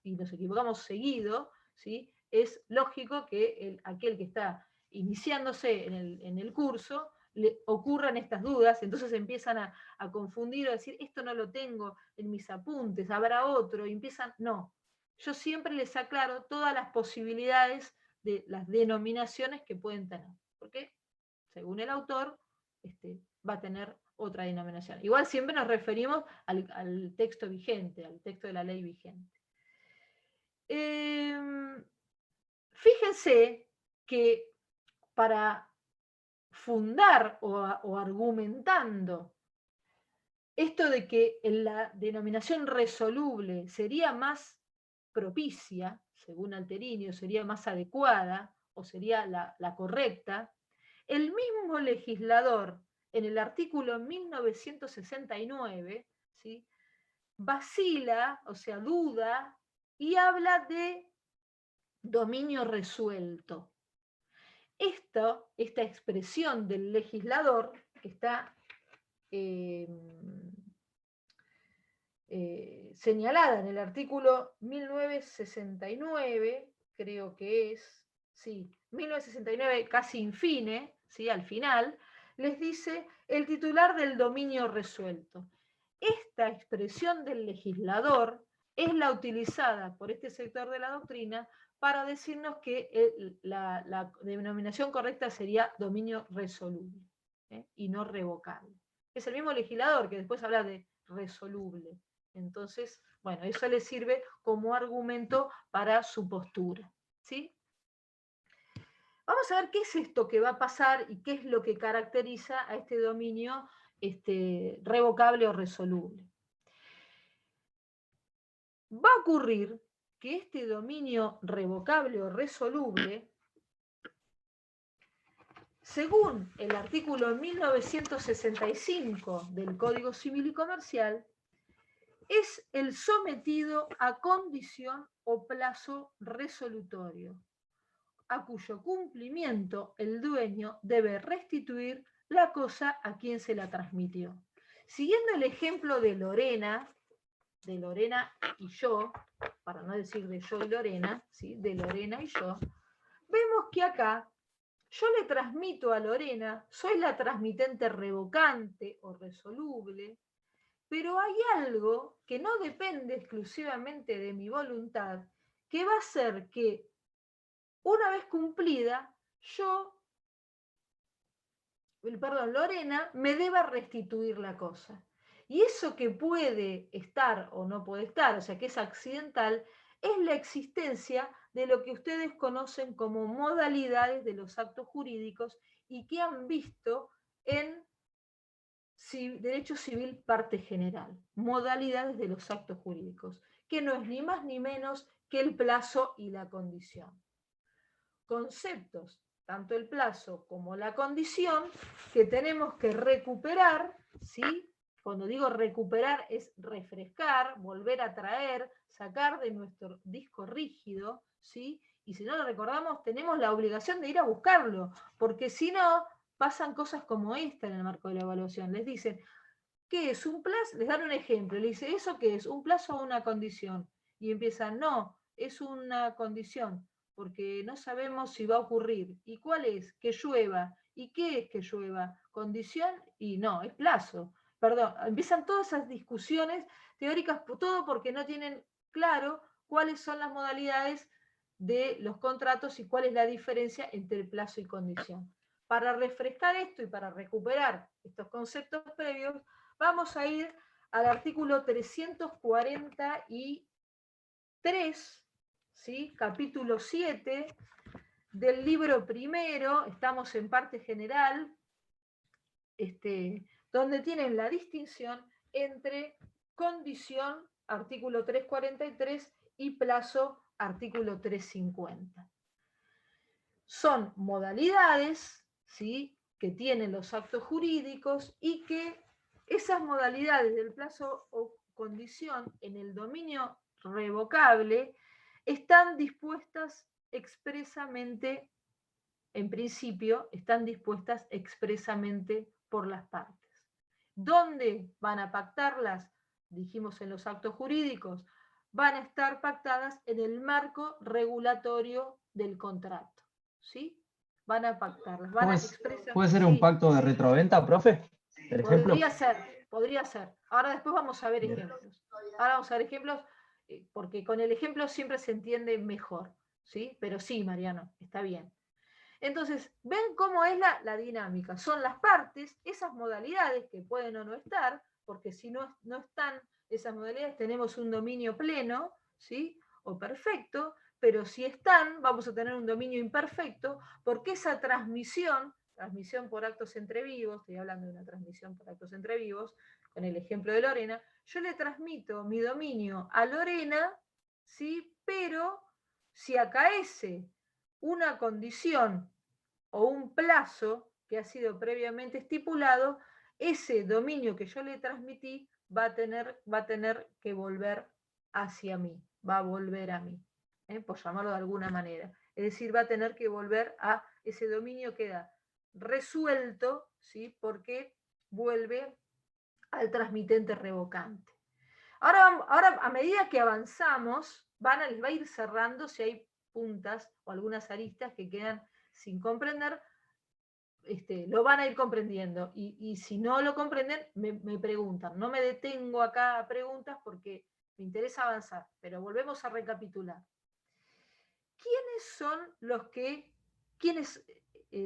y nos equivocamos seguido, ¿sí? Es lógico que aquel que está iniciándose en el curso le ocurran estas dudas, entonces empiezan a confundir, a decir, esto no lo tengo en mis apuntes, habrá otro, y empiezan, no. Yo siempre les aclaro todas las posibilidades de las denominaciones que pueden tener, porque según el autor va a tener otra denominación. Igual siempre nos referimos al texto vigente, al texto de la ley vigente. Fíjense que para fundar o argumentando esto de que la denominación resoluble sería más propicia, según Alterini, o sería más adecuada, o sería la correcta, el mismo legislador, en el artículo 1969, ¿sí?, vacila, o sea, duda, y habla de dominio resuelto. Esta expresión del legislador, que está señalada en el artículo 1969, creo que es, sí, 1969 casi infine, ¿sí?, al final, les dice el titular del dominio resuelto. Esta expresión del legislador es la utilizada por este sector de la doctrina para decirnos que la denominación correcta sería dominio resoluble, y no revocable. Es el mismo legislador que después habla de resoluble. Entonces, bueno, eso le sirve como argumento para su postura, ¿sí? Vamos a ver qué es esto que va a pasar y qué es lo que caracteriza a este dominio revocable o resoluble. Va a ocurrir que este dominio revocable o resoluble, según el artículo 1965 del Código Civil y Comercial, es el sometido a condición o plazo resolutorio, a cuyo cumplimiento el dueño debe restituir la cosa a quien se la transmitió. Siguiendo el ejemplo de Lorena y yo, para no decir de yo y Lorena, ¿sí?, de Lorena y yo, vemos que acá yo le transmito a Lorena, soy la transmitente revocante o resoluble, pero hay algo que no depende exclusivamente de mi voluntad, que va a hacer que, una vez cumplida, Lorena me deba restituir la cosa. Y eso que puede estar o no puede estar, o sea, que es accidental, es la existencia de lo que ustedes conocen como modalidades de los actos jurídicos y que han visto en Derecho Civil Parte General, modalidades de los actos jurídicos, que no es ni más ni menos que el plazo y la condición. Conceptos, tanto el plazo como la condición, que tenemos que recuperar, ¿sí? Cuando digo recuperar es refrescar, volver a traer, sacar de nuestro disco rígido, ¿sí? Y si no lo recordamos, tenemos la obligación de ir a buscarlo, porque si no, pasan cosas como esta en el marco de la evaluación. Les dicen, ¿qué es un plazo? Les dan un ejemplo, les dice, ¿eso qué es? ¿Un plazo o una condición? Y empiezan, no, es una condición, porque no sabemos si va a ocurrir. ¿Y cuál es? Que llueva. ¿Y qué es que llueva? ¿Condición? Y no, es plazo. Perdón, empiezan todas esas discusiones teóricas, todo porque no tienen claro cuáles son las modalidades de los contratos y cuál es la diferencia entre plazo y condición. Para refrescar esto y para recuperar estos conceptos previos, vamos a ir al artículo 343, ¿sí?, capítulo 7 del libro primero, estamos en parte general, donde tienen la distinción entre condición, artículo 343, y plazo, artículo 350. Son modalidades, ¿sí?, que tienen los actos jurídicos y que esas modalidades del plazo o condición en el dominio revocable están dispuestas expresamente, en principio, están dispuestas expresamente por las partes. ¿Dónde van a pactarlas? Dijimos en los actos jurídicos, van a estar pactadas en el marco regulatorio del contrato, ¿sí? Van a pactarlas, van a expresar. ¿Puede ser un pacto de retroventa, profe? ¿Por ejemplo? Podría ser. Ahora después vamos a ver ejemplos. Ahora vamos a ver ejemplos, porque con el ejemplo siempre se entiende mejor, ¿sí? Pero sí, Mariano, está bien. Entonces, ven cómo es la dinámica. Son las partes, esas modalidades que pueden o no estar, porque si no están esas modalidades, tenemos un dominio pleno, ¿sí? O perfecto, pero si están, vamos a tener un dominio imperfecto, porque esa transmisión por actos entre vivos, estoy hablando de una transmisión por actos entre vivos, con el ejemplo de Lorena, yo le transmito mi dominio a Lorena, ¿sí? Pero si acaece una condición o un plazo que ha sido previamente estipulado, ese dominio que yo le transmití va a tener que volver hacia mí, va a volver a mí, por llamarlo de alguna manera. Es decir, va a tener que volver a ese dominio, queda resuelto, ¿sí? Porque vuelve al transmitente revocante. Ahora, a medida que avanzamos, les va a ir cerrando si hay puntas o algunas aristas que quedan sin comprender, lo van a ir comprendiendo. Y si no lo comprenden, me preguntan. No me detengo acá a preguntas porque me interesa avanzar, pero volvemos a recapitular. ¿Quiénes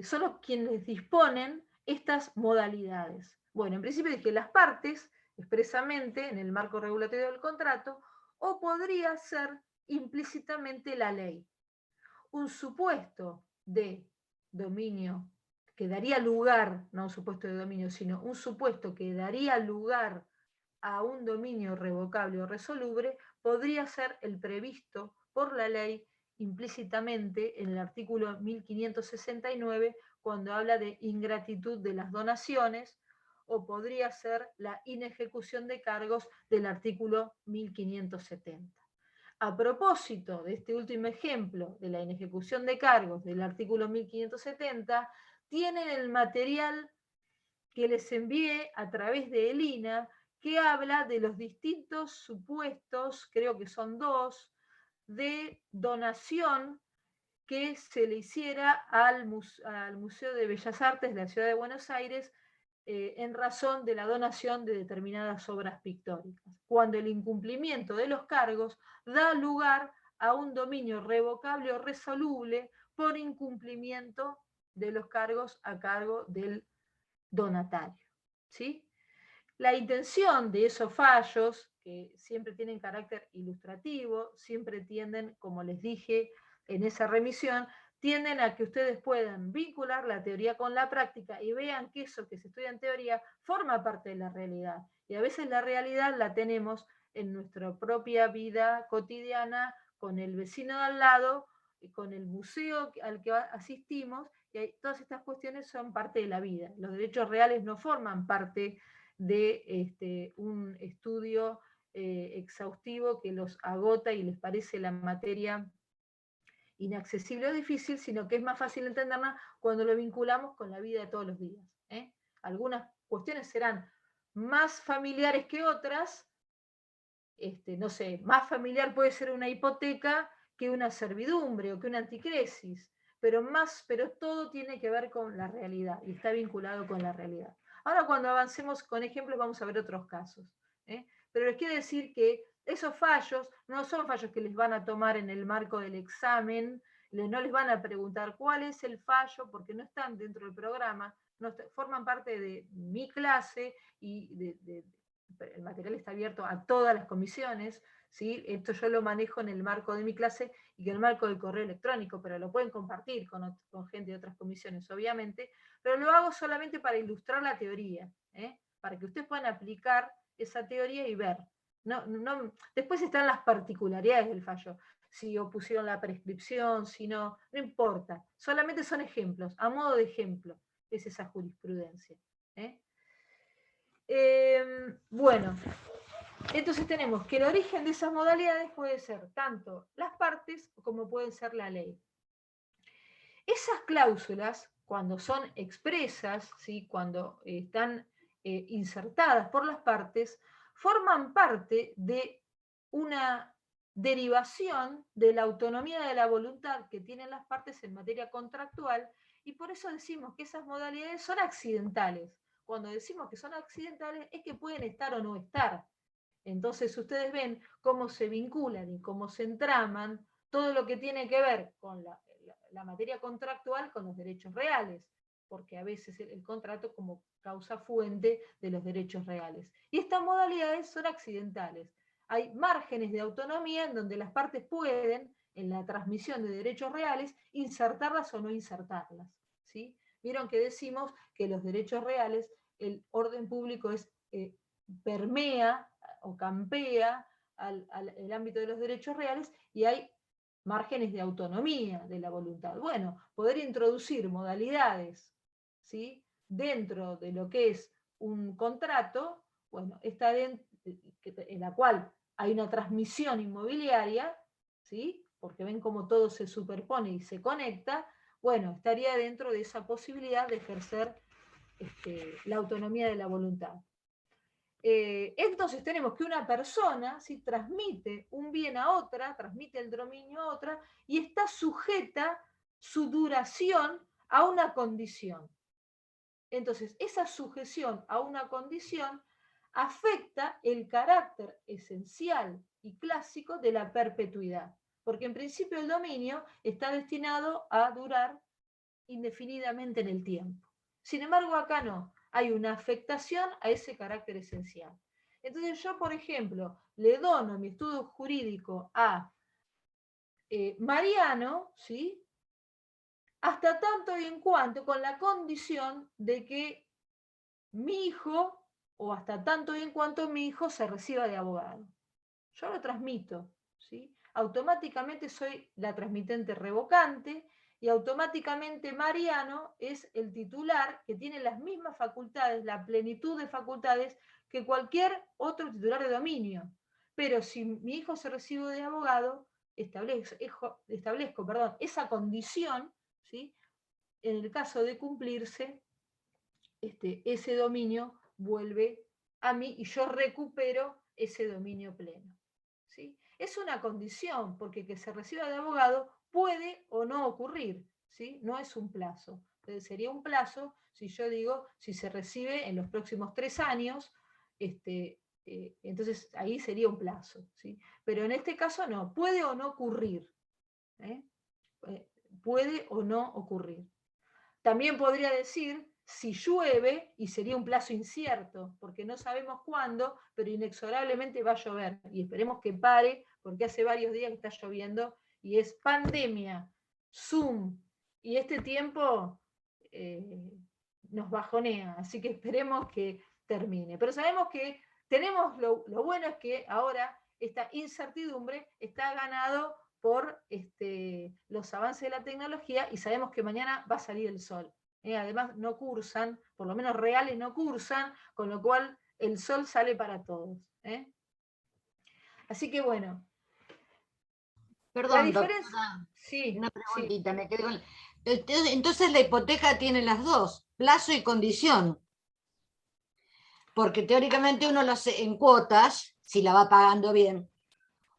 son quienes disponen estas modalidades? Bueno, en principio dije las partes, expresamente en el marco regulatorio del contrato, o podría ser implícitamente la ley. Un supuesto de dominio que daría lugar, no un supuesto de dominio, sino un supuesto que daría lugar a un dominio revocable o resoluble, podría ser el previsto por la ley implícitamente en el artículo 1569, cuando habla de ingratitud de las donaciones, o podría ser la inejecución de cargos del artículo 1570. A propósito de este último ejemplo de la inejecución de cargos del artículo 1570, tienen el material que les envié a través de ELINA, que habla de los distintos supuestos, creo que son 2, de donación que se le hiciera al Museo de Bellas Artes de la Ciudad de Buenos Aires en razón de la donación de determinadas obras pictóricas, cuando el incumplimiento de los cargos da lugar a un dominio revocable o resoluble por incumplimiento de los cargos a cargo del donatario, ¿sí? La intención de esos fallos, que siempre tienen carácter ilustrativo, siempre tienden, como les dije en esa remisión, tienden a que ustedes puedan vincular la teoría con la práctica y vean que eso que se estudia en teoría forma parte de la realidad. Y a veces la realidad la tenemos en nuestra propia vida cotidiana, con el vecino de al lado, con el museo al que asistimos, y todas estas cuestiones son parte de la vida. Los derechos reales no forman parte de un estudio exhaustivo que los agota y les parece la materia inaccesible o difícil, sino que es más fácil entenderla cuando lo vinculamos con la vida de todos los días. Algunas cuestiones serán más familiares que otras, no sé, más familiar puede ser una hipoteca que una servidumbre o que una anticresis, pero todo tiene que ver con la realidad y está vinculado con la realidad. Ahora cuando avancemos con ejemplos vamos a ver otros casos. Pero les quiero decir que esos fallos no son fallos que les van a tomar en el marco del examen, no les van a preguntar cuál es el fallo, porque no están dentro del programa, forman parte de mi clase y el material está abierto a todas las comisiones, ¿sí? Esto yo lo manejo en el marco de mi clase y en el marco del correo electrónico, pero lo pueden compartir con gente de otras comisiones, obviamente, pero lo hago solamente para ilustrar la teoría, para que ustedes puedan aplicar esa teoría y ver. Después están las particularidades del fallo, si opusieron la prescripción, si no importa, solamente son ejemplos, a modo de ejemplo es esa jurisprudencia. Bueno, Entonces tenemos que el origen de esas modalidades puede ser tanto las partes como puede ser la ley. Esas cláusulas, cuando son expresas, ¿sí? Cuando están insertadas por las partes, forman parte de una derivación de la autonomía de la voluntad que tienen las partes en materia contractual, y por eso decimos que esas modalidades son accidentales. Cuando decimos que son accidentales es que pueden estar o no estar. Entonces ustedes ven cómo se vinculan y cómo se entraman todo lo que tiene que ver con la materia contractual con los derechos reales, porque a veces el contrato como causa fuente de los derechos reales. Y estas modalidades son accidentales. Hay márgenes de autonomía en donde las partes pueden, en la transmisión de derechos reales, insertarlas o no insertarlas, ¿sí? Vieron que decimos que los derechos reales, el orden público permea o campea el ámbito de los derechos reales, y hay márgenes de autonomía de la voluntad. Bueno, poder introducir modalidades, ¿sí?, dentro de lo que es un contrato, bueno, está en la cual hay una transmisión inmobiliaria, ¿sí?, porque ven cómo todo se superpone y se conecta, bueno, estaría dentro de esa posibilidad de ejercer la autonomía de la voluntad. Entonces tenemos que una persona, ¿sí?, transmite un bien a otra, transmite el dominio a otra, y está sujeta su duración a una condición. Entonces, esa sujeción a una condición afecta el carácter esencial y clásico de la perpetuidad, porque en principio el dominio está destinado a durar indefinidamente en el tiempo. Sin embargo, acá no, hay una afectación a ese carácter esencial. Entonces yo, por ejemplo, le dono mi estudio jurídico a Mariano, ¿sí?, hasta tanto y en cuanto, con la condición de que mi hijo, o hasta tanto y en cuanto mi hijo se reciba de abogado. Yo lo transmito, ¿sí? Automáticamente soy la transmitente revocante, y automáticamente Mariano es el titular que tiene las mismas facultades, la plenitud de facultades que cualquier otro titular de dominio. Pero si mi hijo se recibe de abogado, establezco esa condición, ¿sí?, en el caso de cumplirse, ese dominio vuelve a mí y yo recupero ese dominio pleno, ¿sí? Es una condición, porque que se reciba de abogado puede o no ocurrir, ¿sí? No es un plazo. Entonces sería un plazo si yo digo, si se recibe en los próximos 3 años, entonces ahí sería un plazo, ¿sí? Pero en este caso no, puede o no ocurrir, ¿eh? Puede o no ocurrir. También podría decir si llueve, y sería un plazo incierto, porque no sabemos cuándo, pero inexorablemente va a llover, y esperemos que pare, porque hace varios días que está lloviendo, y es pandemia, Zoom, y este tiempo nos bajonea, así que esperemos que termine. Pero sabemos que tenemos, lo bueno es que ahora esta incertidumbre está ganado por los avances de la tecnología, y sabemos que mañana va a salir el sol. Además no cursan, por lo menos reales no cursan, con lo cual el sol sale para todos. Así que bueno. Perdón, La diferencia, doctora, sí, una sí. preguntita, me quedé con... Entonces la hipoteca tiene las dos, plazo y condición. Porque teóricamente uno lo hace en cuotas, si la va pagando bien,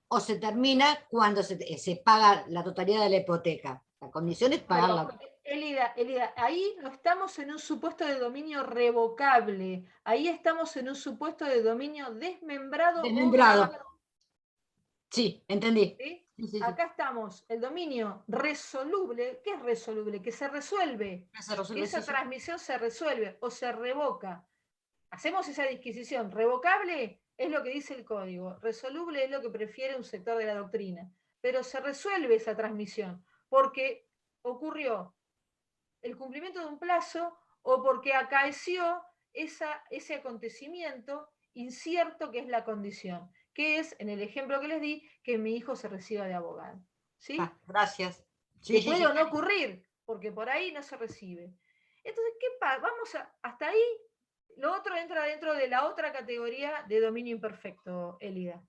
o se termina cuando se paga la totalidad de la hipoteca. La condición es pagarla. Bueno, Elida, ahí no estamos en un supuesto de dominio revocable, ahí estamos en un supuesto de dominio desmembrado. Desmembrado. Sí, entendí. ¿Sí? Sí, sí, sí. Acá estamos, el dominio resoluble. ¿Qué es resoluble? Que se resuelve. Se resuelve, Que esa sí, sí. transmisión se resuelve o se revoca. Hacemos esa disquisición. Revocable es lo que dice el código. Resoluble es lo que prefiere un sector de la doctrina. Pero se resuelve esa transmisión porque ocurrió el cumplimiento de un plazo o porque acaeció ese acontecimiento incierto que es la condición, que es, en el ejemplo que les di, que mi hijo se reciba de abogado. ¿Sí? Gracias. Sí, Que sí, puede sí. o no ocurrir, porque por ahí no se recibe. Entonces, ¿qué pasa? Hasta ahí Lo otro entra dentro de la otra categoría de dominio imperfecto, Elida.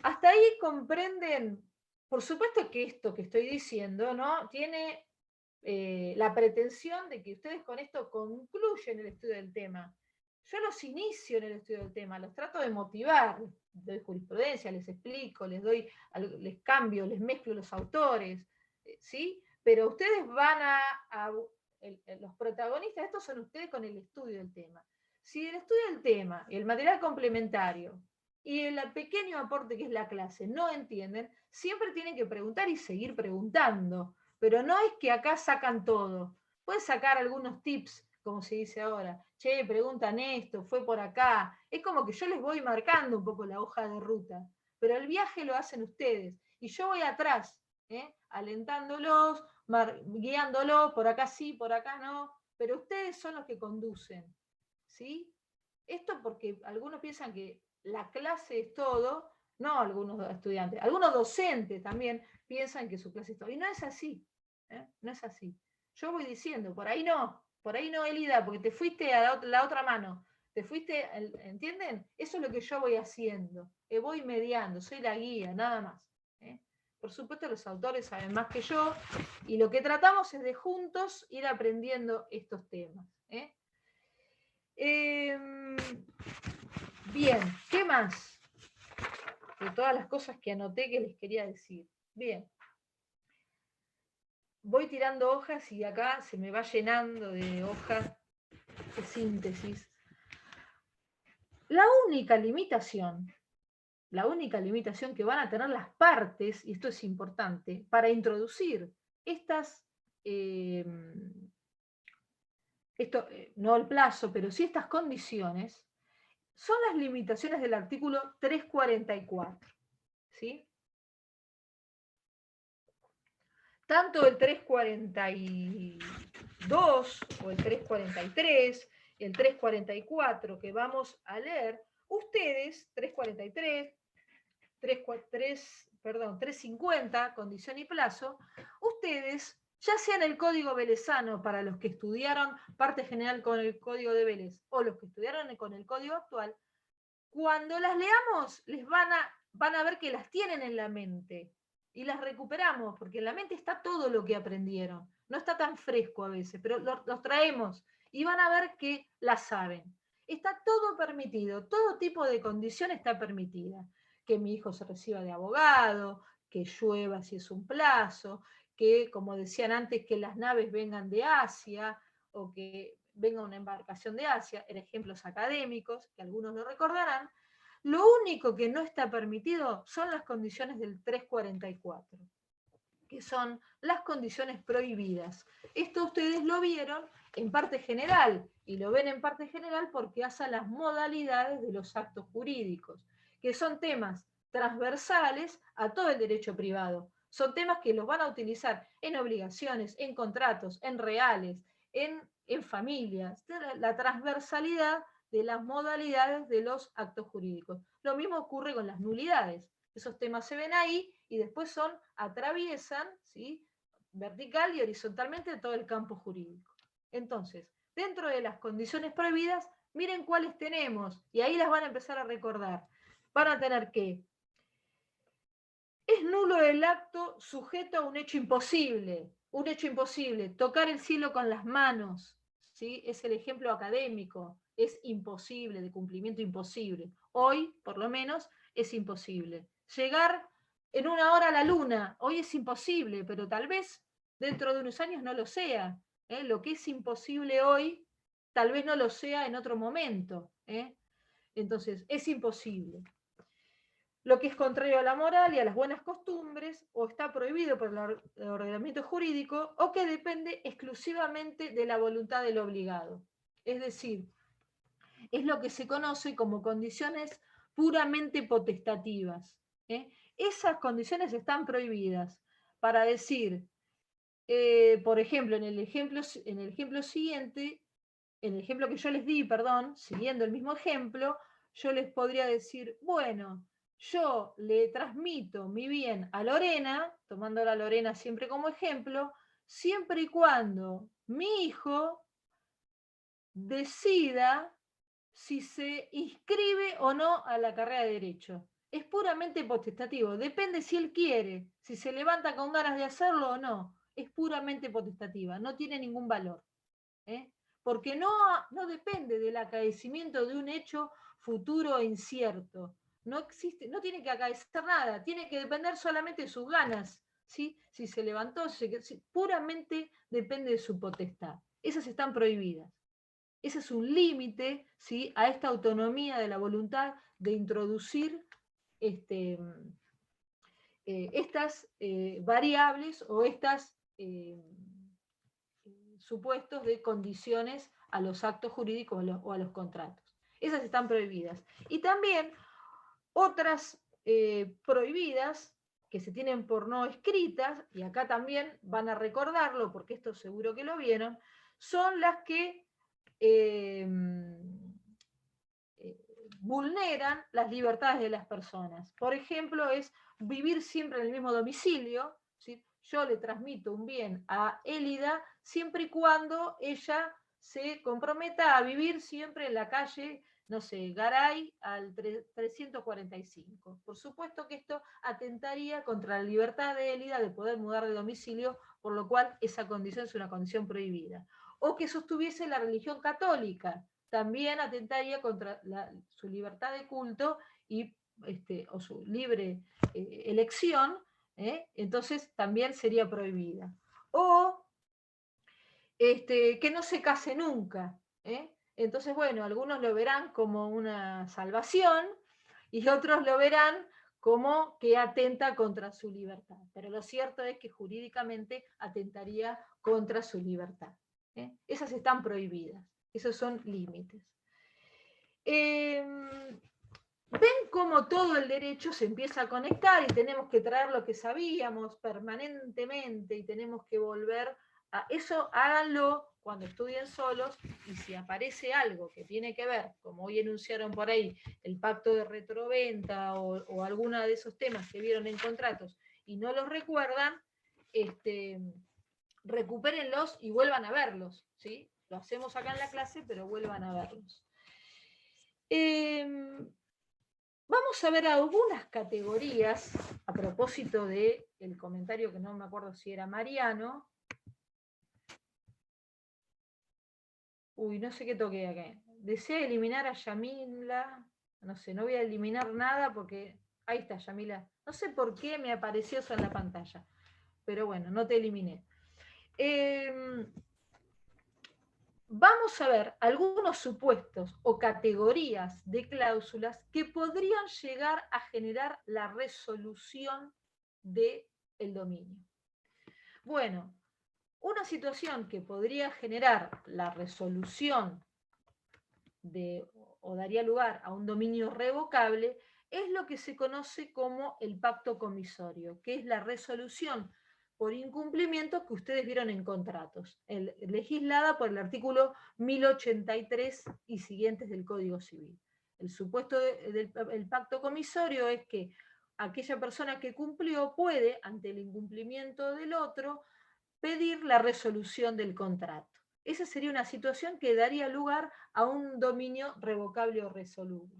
Hasta ahí comprenden, por supuesto que esto que estoy diciendo, ¿no? Tiene la pretensión de que ustedes con esto concluyen el estudio del tema. Yo los inicio en el estudio del tema, los trato de motivar, les doy jurisprudencia, les explico, les cambio, les mezclo los autores, ¿sí? Pero ustedes van los protagonistas de esto son ustedes con el estudio del tema. Si el estudio del tema, el material complementario y el pequeño aporte que es la clase no entienden, siempre tienen que preguntar y seguir preguntando. Pero no es que acá sacan todo. Pueden sacar algunos tips, como se dice ahora. Che, preguntan esto, fue por acá. Es como que yo les voy marcando un poco la hoja de ruta. Pero el viaje lo hacen ustedes. Y yo voy atrás, alentándolos, guiándolos, por acá sí, por acá no. Pero ustedes son los que conducen. ¿Sí? Esto porque algunos piensan que la clase es todo. No algunos estudiantes, algunos docentes también piensan que su clase es todo. Y no es así. No es así. Yo voy diciendo, por ahí no, Elida, porque te fuiste a la otra mano, te fuiste, ¿entienden? Eso es lo que yo voy haciendo, voy mediando, soy la guía, nada más. Por supuesto los autores saben más que yo, y lo que tratamos es de juntos ir aprendiendo estos temas. Bien, ¿qué más? De todas las cosas que anoté que les quería decir. Bien. Voy tirando hojas y acá se me va llenando de hojas de síntesis. La única limitación que van a tener las partes, y esto es importante, para introducir no el plazo, pero sí estas condiciones, son las limitaciones del artículo 344. ¿Sí? Tanto el 342 o el 343, el 344 que vamos a leer, ustedes, 343, 350, condición y plazo, ustedes, ya sea en el Código Velezano para los que estudiaron parte general con el Código de Vélez o los que estudiaron con el Código actual, cuando las leamos les van a ver que las tienen en la mente. Y las recuperamos, porque en la mente está todo lo que aprendieron. No está tan fresco a veces, pero los traemos y van a ver que las saben. Está todo permitido, todo tipo de condición está permitida. Que mi hijo se reciba de abogado, que llueva si es un plazo, que, como decían antes, que las naves vengan de Asia o que venga una embarcación de Asia, eran ejemplos académicos, que algunos lo recordarán. Lo único que no está permitido son las condiciones del 344, que son las condiciones prohibidas. Esto ustedes lo vieron en parte general, y lo ven en parte general porque hace las modalidades de los actos jurídicos, que son temas transversales a todo el derecho privado. Son temas que los van a utilizar en obligaciones, en contratos, en reales, en familias. La transversalidad de las modalidades de los actos jurídicos. Lo mismo ocurre con las nulidades. Esos temas se ven ahí y después atraviesan, ¿sí?, vertical y horizontalmente todo el campo jurídico. Entonces, dentro de las condiciones prohibidas, miren cuáles tenemos, y ahí las van a empezar a recordar. Van a tener que es nulo el acto sujeto a un hecho imposible. Un hecho imposible, tocar el cielo con las manos, ¿sí? Es el ejemplo académico, es imposible, de cumplimiento imposible. Hoy, por lo menos, es imposible. Llegar en 1 hora a la luna, hoy es imposible, pero tal vez dentro de unos años no lo sea. Lo que es imposible hoy, tal vez no lo sea en otro momento. Entonces, es imposible. Lo que es contrario a la moral y a las buenas costumbres, o está prohibido por el ordenamiento jurídico, o que depende exclusivamente de la voluntad del obligado. Es decir, es lo que se conoce como condiciones puramente potestativas. Esas condiciones están prohibidas. Para decir, por ejemplo, en el ejemplo siguiente, en el ejemplo que yo les di, siguiendo el mismo ejemplo, yo les podría decir, bueno, yo le transmito mi bien a Lorena, tomando a Lorena siempre como ejemplo, siempre y cuando mi hijo decida si se inscribe o no a la carrera de Derecho. Es puramente potestativo, depende si él quiere, si se levanta con ganas de hacerlo o no. Es puramente potestativa, no tiene ningún valor. Porque no depende del acaecimiento de un hecho futuro e incierto. No existe, no tiene que acaecer nada, tiene que depender solamente de sus ganas. ¿Sí? Si se levantó, puramente depende de su potestad. Esas están prohibidas. Ese es un límite, ¿sí?, a esta autonomía de la voluntad de introducir estas variables o estas supuestos de condiciones a los actos jurídicos o a los contratos. Esas están prohibidas. Y también otras prohibidas que se tienen por no escritas, y acá también van a recordarlo, porque esto seguro que lo vieron, son las que vulneran las libertades de las personas. Por ejemplo, es vivir siempre en el mismo domicilio, ¿sí? Yo le transmito un bien a Élida siempre y cuando ella se comprometa a vivir siempre en la calle, no sé, Garay al 345. Por supuesto que esto atentaría contra la libertad de Élida de poder mudar de domicilio, por lo cual esa condición es una condición prohibida. O que sostuviese la religión católica, también atentaría contra su libertad de culto o su libre elección, entonces también sería prohibida. O que no se case nunca. Entonces, bueno, algunos lo verán como una salvación y otros lo verán como que atenta contra su libertad. Pero lo cierto es que jurídicamente atentaría contra su libertad. Esas están prohibidas. Esos son límites. Ven cómo todo el derecho se empieza a conectar y tenemos que traer lo que sabíamos permanentemente y tenemos que volver a eso. Háganlo cuando estudien solos, y si aparece algo que tiene que ver, como hoy enunciaron por ahí, el pacto de retroventa o alguno de esos temas que vieron en contratos y no los recuerdan, recupérenlos y vuelvan a verlos, ¿sí? Lo hacemos acá en la clase, pero vuelvan a verlos. Vamos a ver algunas categorías a propósito del comentario que no me acuerdo si era Mariano. Uy, no sé qué toqué acá. Desea eliminar a Yamila. No sé, no voy a eliminar nada porque... Ahí está, Yamila. No sé por qué me apareció eso en la pantalla. Pero bueno, no te eliminé. Vamos a ver algunos supuestos o categorías de cláusulas que podrían llegar a generar la resolución del dominio. Bueno, una situación que podría generar la resolución o daría lugar a un dominio revocable es lo que se conoce como el pacto comisorio, que es la resolución por incumplimiento que ustedes vieron en contratos, legislada por el artículo 1083 y siguientes del Código Civil. El supuesto del pacto comisorio es que aquella persona que cumplió puede, ante el incumplimiento del otro, pedir la resolución del contrato. Esa sería una situación que daría lugar a un dominio revocable o resoluble.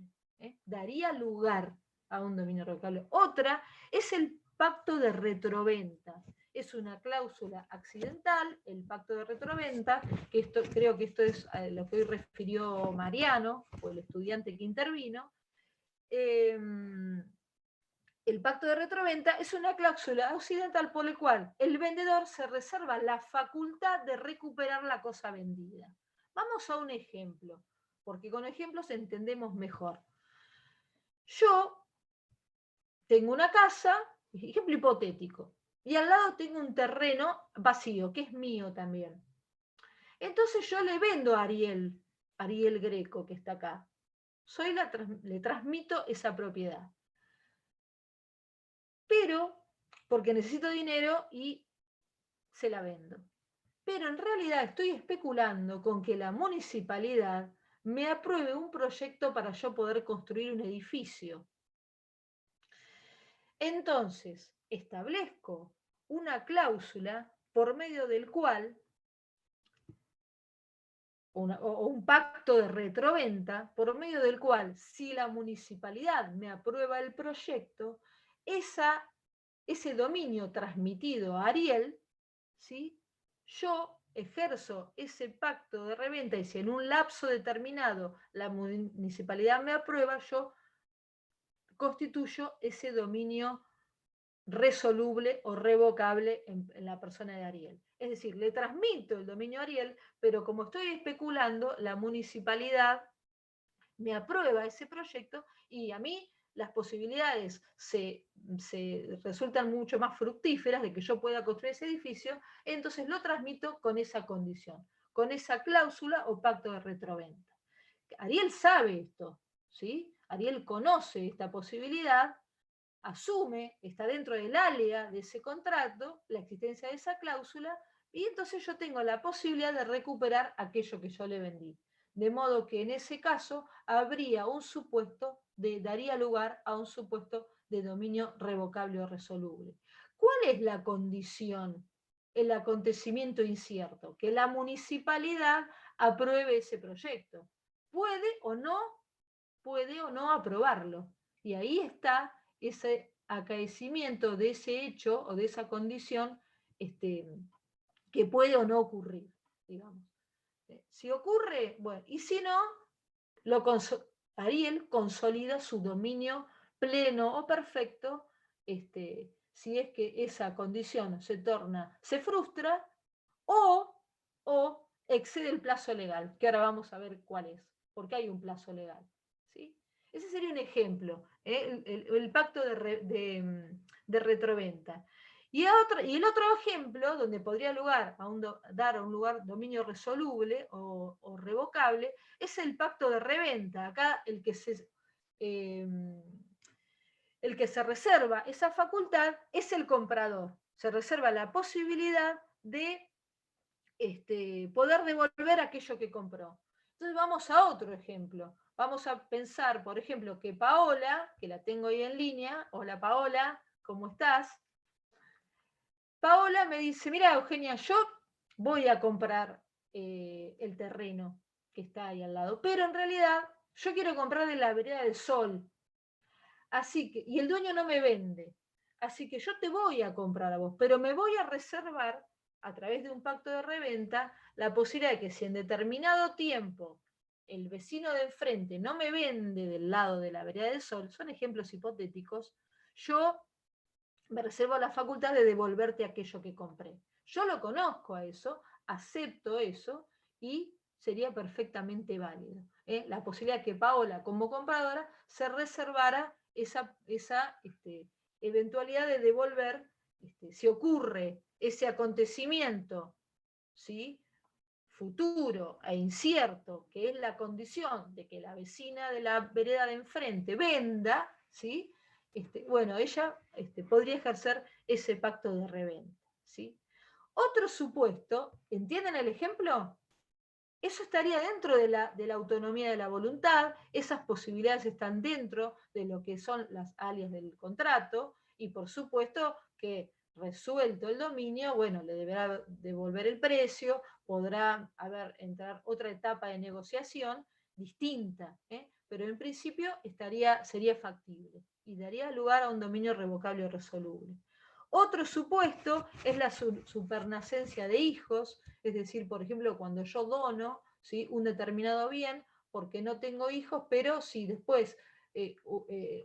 Daría lugar a un dominio revocable. Otra es el pacto de retroventa. Es una cláusula accidental, el pacto de retroventa, que creo que esto es a lo que hoy refirió Mariano, o el estudiante que intervino. El pacto de retroventa es una cláusula accidental por la cual el vendedor se reserva la facultad de recuperar la cosa vendida. Vamos a un ejemplo, porque con ejemplos entendemos mejor. Yo tengo una casa, ejemplo hipotético, y al lado tengo un terreno vacío, que es mío también. Entonces yo le vendo a Ariel Greco, que está acá. Le transmito esa propiedad. Pero, porque necesito dinero y se la vendo. Pero en realidad estoy especulando con que la municipalidad me apruebe un proyecto para yo poder construir un edificio. Entonces, establezco una cláusula por medio del cual, o un pacto de retroventa, por medio del cual, si la municipalidad me aprueba el proyecto, ese dominio transmitido a Ariel, ¿sí? Yo ejerzo ese pacto de reventa y si en un lapso determinado la municipalidad me aprueba, yo constituyo ese dominio resoluble o revocable en la persona de Ariel. Es decir, le transmito el dominio a Ariel, pero como estoy especulando, la municipalidad me aprueba ese proyecto y a mí las posibilidades se resultan mucho más fructíferas de que yo pueda construir ese edificio, entonces lo transmito con esa condición, con esa cláusula o pacto de retroventa. Ariel sabe esto, ¿sí? Ariel conoce esta posibilidad, asume, está dentro del alea de ese contrato, la existencia de esa cláusula, y entonces yo tengo la posibilidad de recuperar aquello que yo le vendí. De modo que en ese caso habría un supuesto, daría lugar a un supuesto de dominio revocable o resoluble. ¿Cuál es la condición? El acontecimiento incierto, que la municipalidad apruebe ese proyecto. Puede o no aprobarlo. Y ahí está ese acaecimiento de ese hecho o de esa condición que puede o no ocurrir, digamos. Si ocurre, bueno, y si no, Ariel consolida su dominio pleno o perfecto, si es que esa condición se frustra o excede el plazo legal, que ahora vamos a ver cuál es, porque hay un plazo legal. ¿Sí? Ese sería un ejemplo, el pacto de retroventa. Y el otro ejemplo, donde podría dar a un lugar dominio resoluble o revocable, es el pacto de reventa. Acá el que se reserva esa facultad es el comprador. Se reserva la posibilidad de poder devolver aquello que compró. Entonces vamos a otro ejemplo. Vamos a pensar, por ejemplo, que Paola, que la tengo ahí en línea, hola Paola, ¿cómo estás? Paola me dice, mira Eugenia, yo voy a comprar el terreno que está ahí al lado, pero en realidad yo quiero comprar en la vereda del Sol. Así que, y el dueño no me vende. Así que yo te voy a comprar a vos, pero me voy a reservar a través de un pacto de reventa la posibilidad de que si en determinado tiempo el vecino de enfrente no me vende del lado de la vereda del Sol, son ejemplos hipotéticos, yo me reservo la facultad de devolverte aquello que compré. Yo lo conozco a eso, acepto eso y sería perfectamente válido. La posibilidad de que Paola, como compradora, se reservara esa eventualidad de devolver, si ocurre ese acontecimiento, ¿sí?, futuro e incierto, que es la condición de que la vecina de la vereda de enfrente venda, ¿sí?, bueno, ella podría ejercer ese pacto de reventa, ¿sí? Otro supuesto, ¿entienden el ejemplo? Eso estaría dentro de la autonomía de la voluntad, esas posibilidades están dentro de lo que son las alias del contrato, y por supuesto que resuelto el dominio, bueno, le deberá devolver el precio, podrá entrar otra etapa de negociación distinta, pero en principio sería factible y daría lugar a un dominio revocable o resoluble. Otro supuesto es la supernacencia de hijos, es decir, por ejemplo, cuando yo dono, ¿sí?, un determinado bien, porque no tengo hijos, pero si después,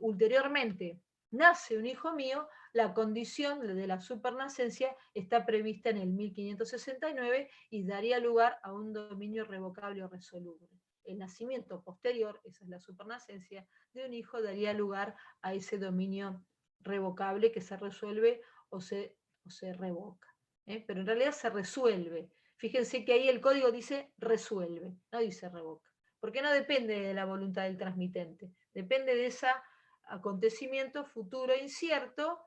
ulteriormente, nace un hijo mío, la condición de la supernacencia está prevista en el 1569 y daría lugar a un dominio revocable o resoluble. El nacimiento posterior, esa es la supernacencia, de un hijo daría lugar a ese dominio revocable que se resuelve o se revoca. Pero en realidad se resuelve. Fíjense que ahí el código dice resuelve, no dice revoca, porque no depende de la voluntad del transmitente, depende de ese acontecimiento futuro incierto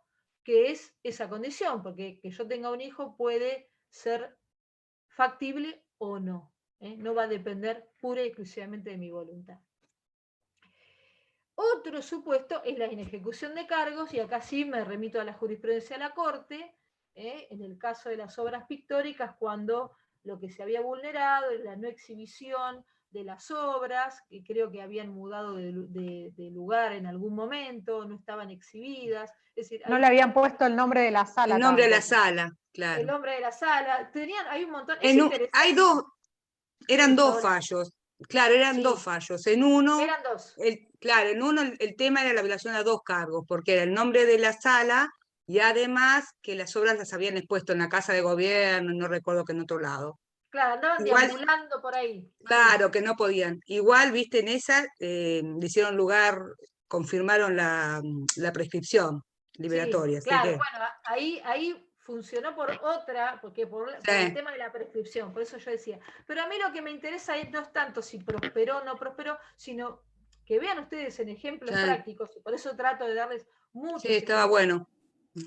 que es esa condición, porque que yo tenga un hijo puede ser factible o no, no va a depender pura y exclusivamente de mi voluntad. Otro supuesto es la inejecución de cargos, y acá sí me remito a la jurisprudencia de la Corte, en el caso de las obras pictóricas, cuando lo que se había vulnerado es la no exhibición de las obras, que creo que habían mudado de lugar en algún momento, no estaban exhibidas. Es decir, No le habían puesto el nombre de la sala. El nombre de la tampoco. sala, claro. el nombre de la sala, hay un montón. Hay dos, eran dos Paola. fallos. Claro, eran Sí. dos fallos. En uno, Eran dos. claro, en uno el tema era la violación a dos cargos, porque era el nombre de la sala y además que las obras las habían expuesto en la Casa de Gobierno, no recuerdo que en otro lado. Claro, andaban Igual- deambulando por ahí. Claro, que no podían. Igual, viste, en esa le hicieron lugar, confirmaron la prescripción liberatoria. Sí, Así claro, que, bueno, ahí funcionó por otra, porque por el sí, tema de la prescripción, por eso yo decía. Pero a mí lo que me interesa no es tanto si prosperó o no prosperó, sino que vean ustedes en ejemplos sí. prácticos, y por eso trato de darles muchos Sí, estaba ejemplos. bueno.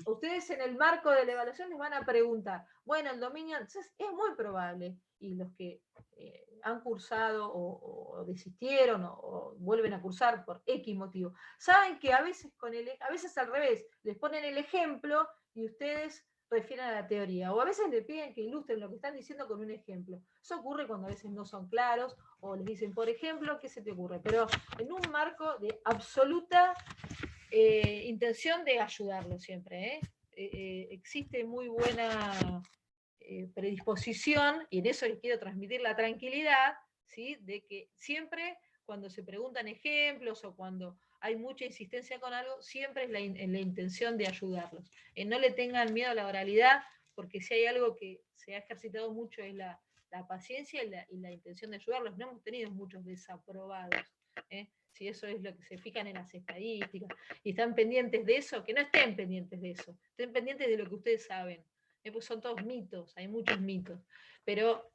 Ustedes en el marco de la evaluación les van a preguntar, bueno, el dominio, entonces es muy probable, y los que han cursado o desistieron o vuelven a cursar por X motivo, saben que a veces al revés, les ponen el ejemplo y ustedes refieren a la teoría, o a veces les piden que ilustren lo que están diciendo con un ejemplo. Eso ocurre cuando a veces no son claros, o les dicen, por ejemplo, ¿qué se te ocurre? Pero en un marco de absoluta intención de ayudarlo siempre. Existe muy buena predisposición, y en eso les quiero transmitir la tranquilidad, ¿sí? De que siempre cuando se preguntan ejemplos o cuando hay mucha insistencia con algo, siempre es la intención de ayudarlos. No le tengan miedo a la oralidad, porque si hay algo que se ha ejercitado mucho es la paciencia y la intención de ayudarlos. No hemos tenido muchos desaprobados. Si eso es lo que se fijan en las estadísticas, y están pendientes de eso, que no estén pendientes de eso, estén pendientes de lo que ustedes saben. Pues son todos mitos, hay muchos mitos. Pero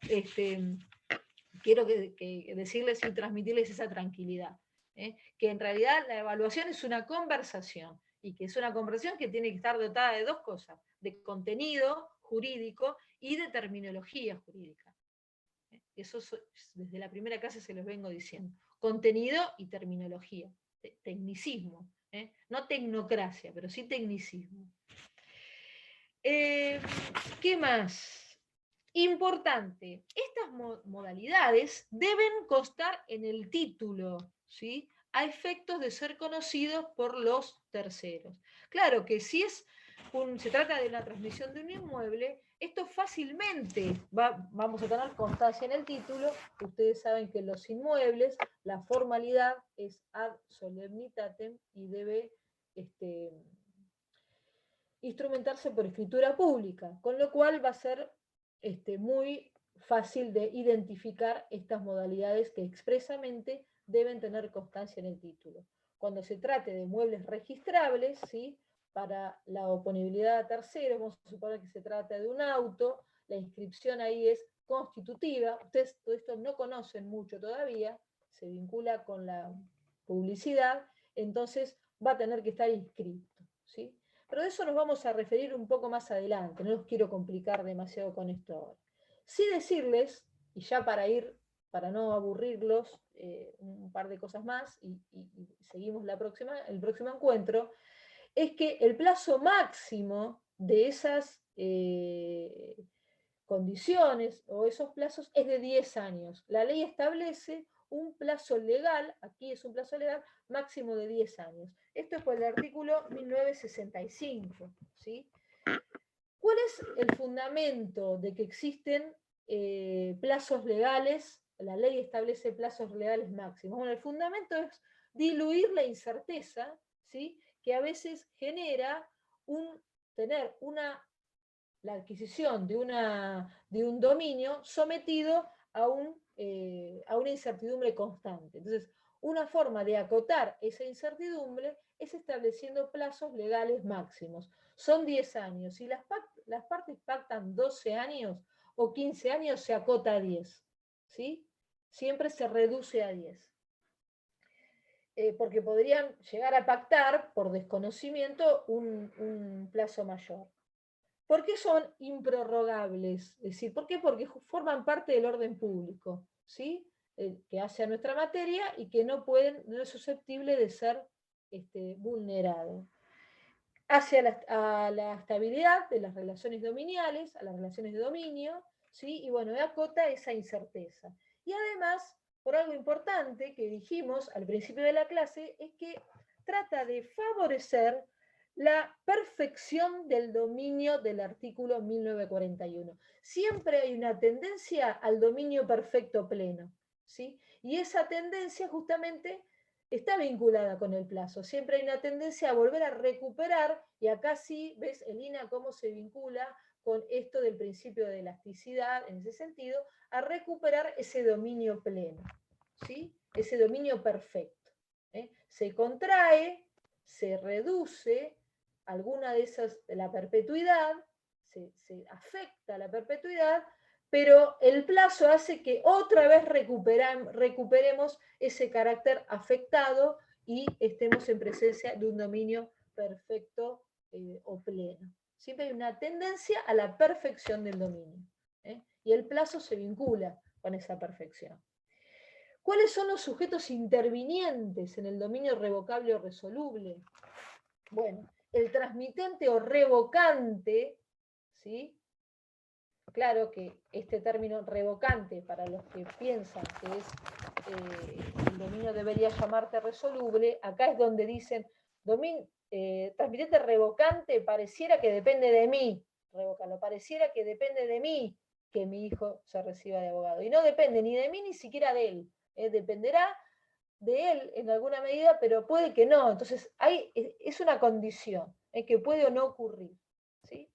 quiero decirles y transmitirles esa tranquilidad. Que en realidad la evaluación es una conversación, y que es una conversación que tiene que estar dotada de dos cosas: de contenido jurídico y de terminología jurídica. Eso desde la primera clase se los vengo diciendo. Contenido y terminología, tecnicismo, no tecnocracia, pero sí tecnicismo. ¿Qué más? Importante, estas modalidades deben constar en el título, ¿sí? A efectos de ser conocidos por los terceros. Claro que si se trata de una transmisión de un inmueble, esto fácilmente vamos a tener constancia en el título. Ustedes saben que en los inmuebles la formalidad es ad solemnitatem y debe instrumentarse por escritura pública, con lo cual va a ser muy fácil de identificar estas modalidades que expresamente deben tener constancia en el título. Cuando se trate de muebles registrables, ¿sí? Para la oponibilidad a terceros, vamos a suponer que se trata de un auto, la inscripción ahí es constitutiva. Ustedes todo esto no conocen mucho todavía, se vincula con la publicidad, entonces va a tener que estar inscrito, ¿sí? Pero de eso nos vamos a referir un poco más adelante, no los quiero complicar demasiado con esto ahora. Sí decirles, y ya para no aburrirlos, un par de cosas más, y seguimos el próximo encuentro, es que el plazo máximo de esas condiciones o esos plazos es de 10 años. La ley establece un plazo legal, aquí es un plazo legal, máximo de 10 años. Esto es por el artículo 1965. ¿Sí? ¿Cuál es el fundamento de que existen plazos legales? La ley establece plazos legales máximos. Bueno, el fundamento es diluir la incerteza, ¿sí? Que a veces genera tener la adquisición de un dominio sometido a una incertidumbre constante. Entonces, una forma de acotar esa incertidumbre es estableciendo plazos legales máximos. Son 10 años. Si las partes pactan 12 años o 15 años, se acota a 10. ¿Sí? Siempre se reduce a 10. Porque podrían llegar a pactar, por desconocimiento, un plazo mayor. ¿Por qué son improrrogables? Es decir, ¿por qué? Porque forman parte del orden público, ¿sí? Que hace a nuestra materia y que no es susceptible de ser vulnerado. Hace a la estabilidad de las relaciones dominiales, a las relaciones de dominio, ¿sí? Y bueno, acota esa incerteza. Y además, por algo importante que dijimos al principio de la clase, es que trata de favorecer la perfección del dominio del artículo 1941. Siempre hay una tendencia al dominio perfecto pleno, ¿sí? Y esa tendencia justamente está vinculada con el plazo. Siempre hay una tendencia a volver a recuperar, y acá sí ves, Elina, cómo se vincula con esto del principio de elasticidad, en ese sentido, a recuperar ese dominio pleno, ¿sí? Ese dominio perfecto. Se contrae, se reduce alguna de esas, de la perpetuidad, se afecta la perpetuidad, pero el plazo hace que otra vez recuperemos ese carácter afectado y estemos en presencia de un dominio perfecto o pleno. Siempre hay una tendencia a la perfección del dominio, y el plazo se vincula con esa perfección. ¿Cuáles son los sujetos intervinientes en el dominio revocable o resoluble? Bueno, el transmitente o revocante, ¿sí? Claro que este término revocante, para los que piensan que el dominio debería llamarse resoluble, acá es donde dicen, transmitente revocante pareciera que depende de mí, revocarlo, pareciera que depende de mí que mi hijo se reciba de abogado. Y no depende ni de mí ni siquiera de él. Dependerá de él en alguna medida, pero puede que no. Entonces, es una condición que puede o no ocurrir, ¿sí?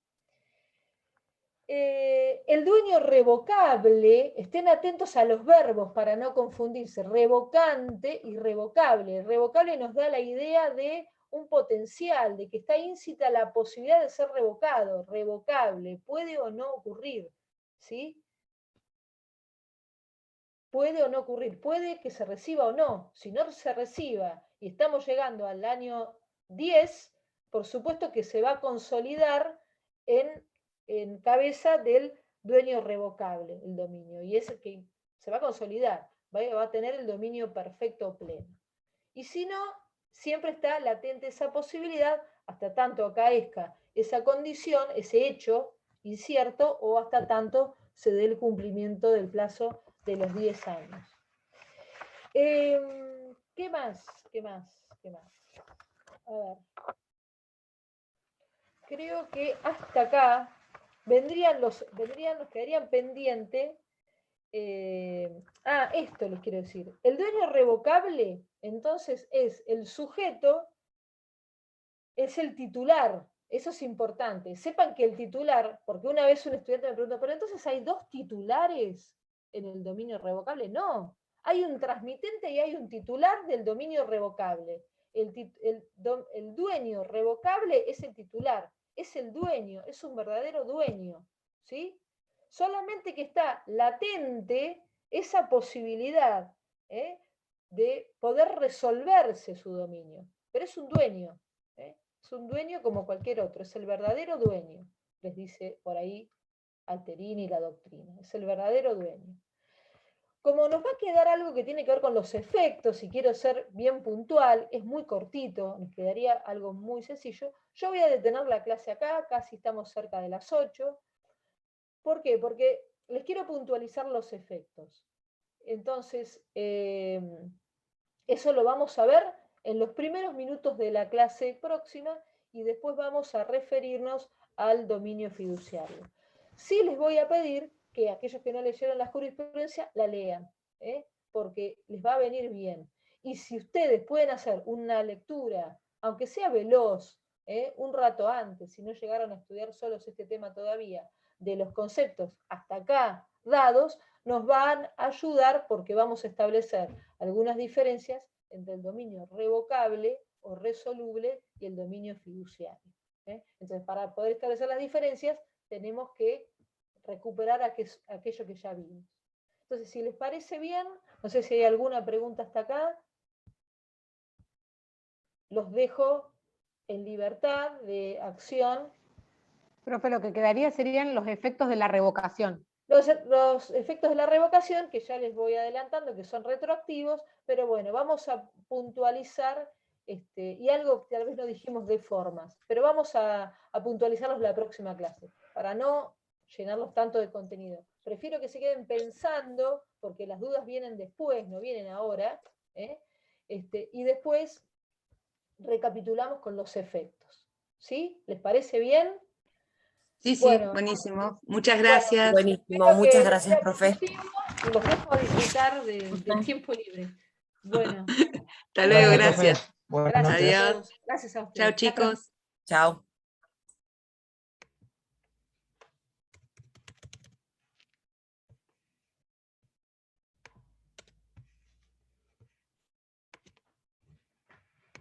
El dueño revocable, estén atentos a los verbos para no confundirse, revocante y revocable. Revocable nos da la idea de un potencial, de que está íncita la posibilidad de ser revocado, revocable, puede o no ocurrir, ¿sí? Puede o no ocurrir, puede que se reciba o no. Si no se reciba y estamos llegando al año 10, por supuesto que se va a consolidar en cabeza del dueño revocable, el dominio, y es el que se va a consolidar, va a tener el dominio perfecto pleno. Y si no, siempre está latente esa posibilidad, hasta tanto acaezca esa condición, ese hecho incierto, o hasta tanto se dé el cumplimiento del plazo de los 10 años. ¿Qué más? ¿Qué más? ¿Qué más? A ver. Creo que hasta acá quedarían pendiente. Esto les quiero decir. El dueño revocable, entonces, es el sujeto, es el titular. Eso es importante. Sepan que el titular, porque una vez un estudiante me preguntó, ¿pero entonces hay dos titulares en el dominio revocable? No. Hay un transmitente y hay un titular del dominio revocable. El dueño revocable es el titular, es el dueño, es un verdadero dueño, ¿sí? Solamente que está latente esa posibilidad de poder resolverse su dominio, pero es un dueño, es un dueño como cualquier otro, es el verdadero dueño, les dice por ahí Alterini y la doctrina, es el verdadero dueño. Como nos va a quedar algo que tiene que ver con los efectos, y quiero ser bien puntual, es muy cortito, nos quedaría algo muy sencillo, yo voy a detener la clase acá, casi estamos cerca de las 8. ¿Por qué? Porque les quiero puntualizar los efectos. Entonces, eso lo vamos a ver en los primeros minutos de la clase próxima, y después vamos a referirnos al dominio fiduciario. Sí les voy a pedir que aquellos que no leyeron la jurisprudencia la lean, porque les va a venir bien. Y si ustedes pueden hacer una lectura, aunque sea veloz, un rato antes, si no llegaron a estudiar solos este tema todavía, de los conceptos hasta acá dados, nos van a ayudar, porque vamos a establecer algunas diferencias entre el dominio revocable o resoluble y el dominio fiduciario. Entonces, para poder establecer las diferencias, tenemos que recuperar aquello que ya vimos. Entonces, si les parece bien, no sé si hay alguna pregunta hasta acá, los dejo en libertad de acción. Profe, lo que quedaría serían los efectos de la revocación. Los efectos de la revocación, que ya les voy adelantando, que son retroactivos, pero bueno, vamos a puntualizar, y algo que tal vez no dijimos de formas, pero vamos a puntualizarlos la próxima clase, para no llenarlos tanto de contenido. prefiero que se queden pensando, porque las dudas vienen después, no vienen ahora, y después recapitulamos con los efectos. ¿Sí? ¿Les parece bien? Sí, sí, Bueno, buenísimo. Muchas gracias. Buenísimo, espero muchas que gracias, sea profe. positivo y los dejo a disfrutar del tiempo libre. Bueno, Hasta luego, Gracias, gracias. profe. Buenas gracias noches. a Adiós. todos. Gracias a Chao, ustedes. Hasta pronto. chicos. Chao.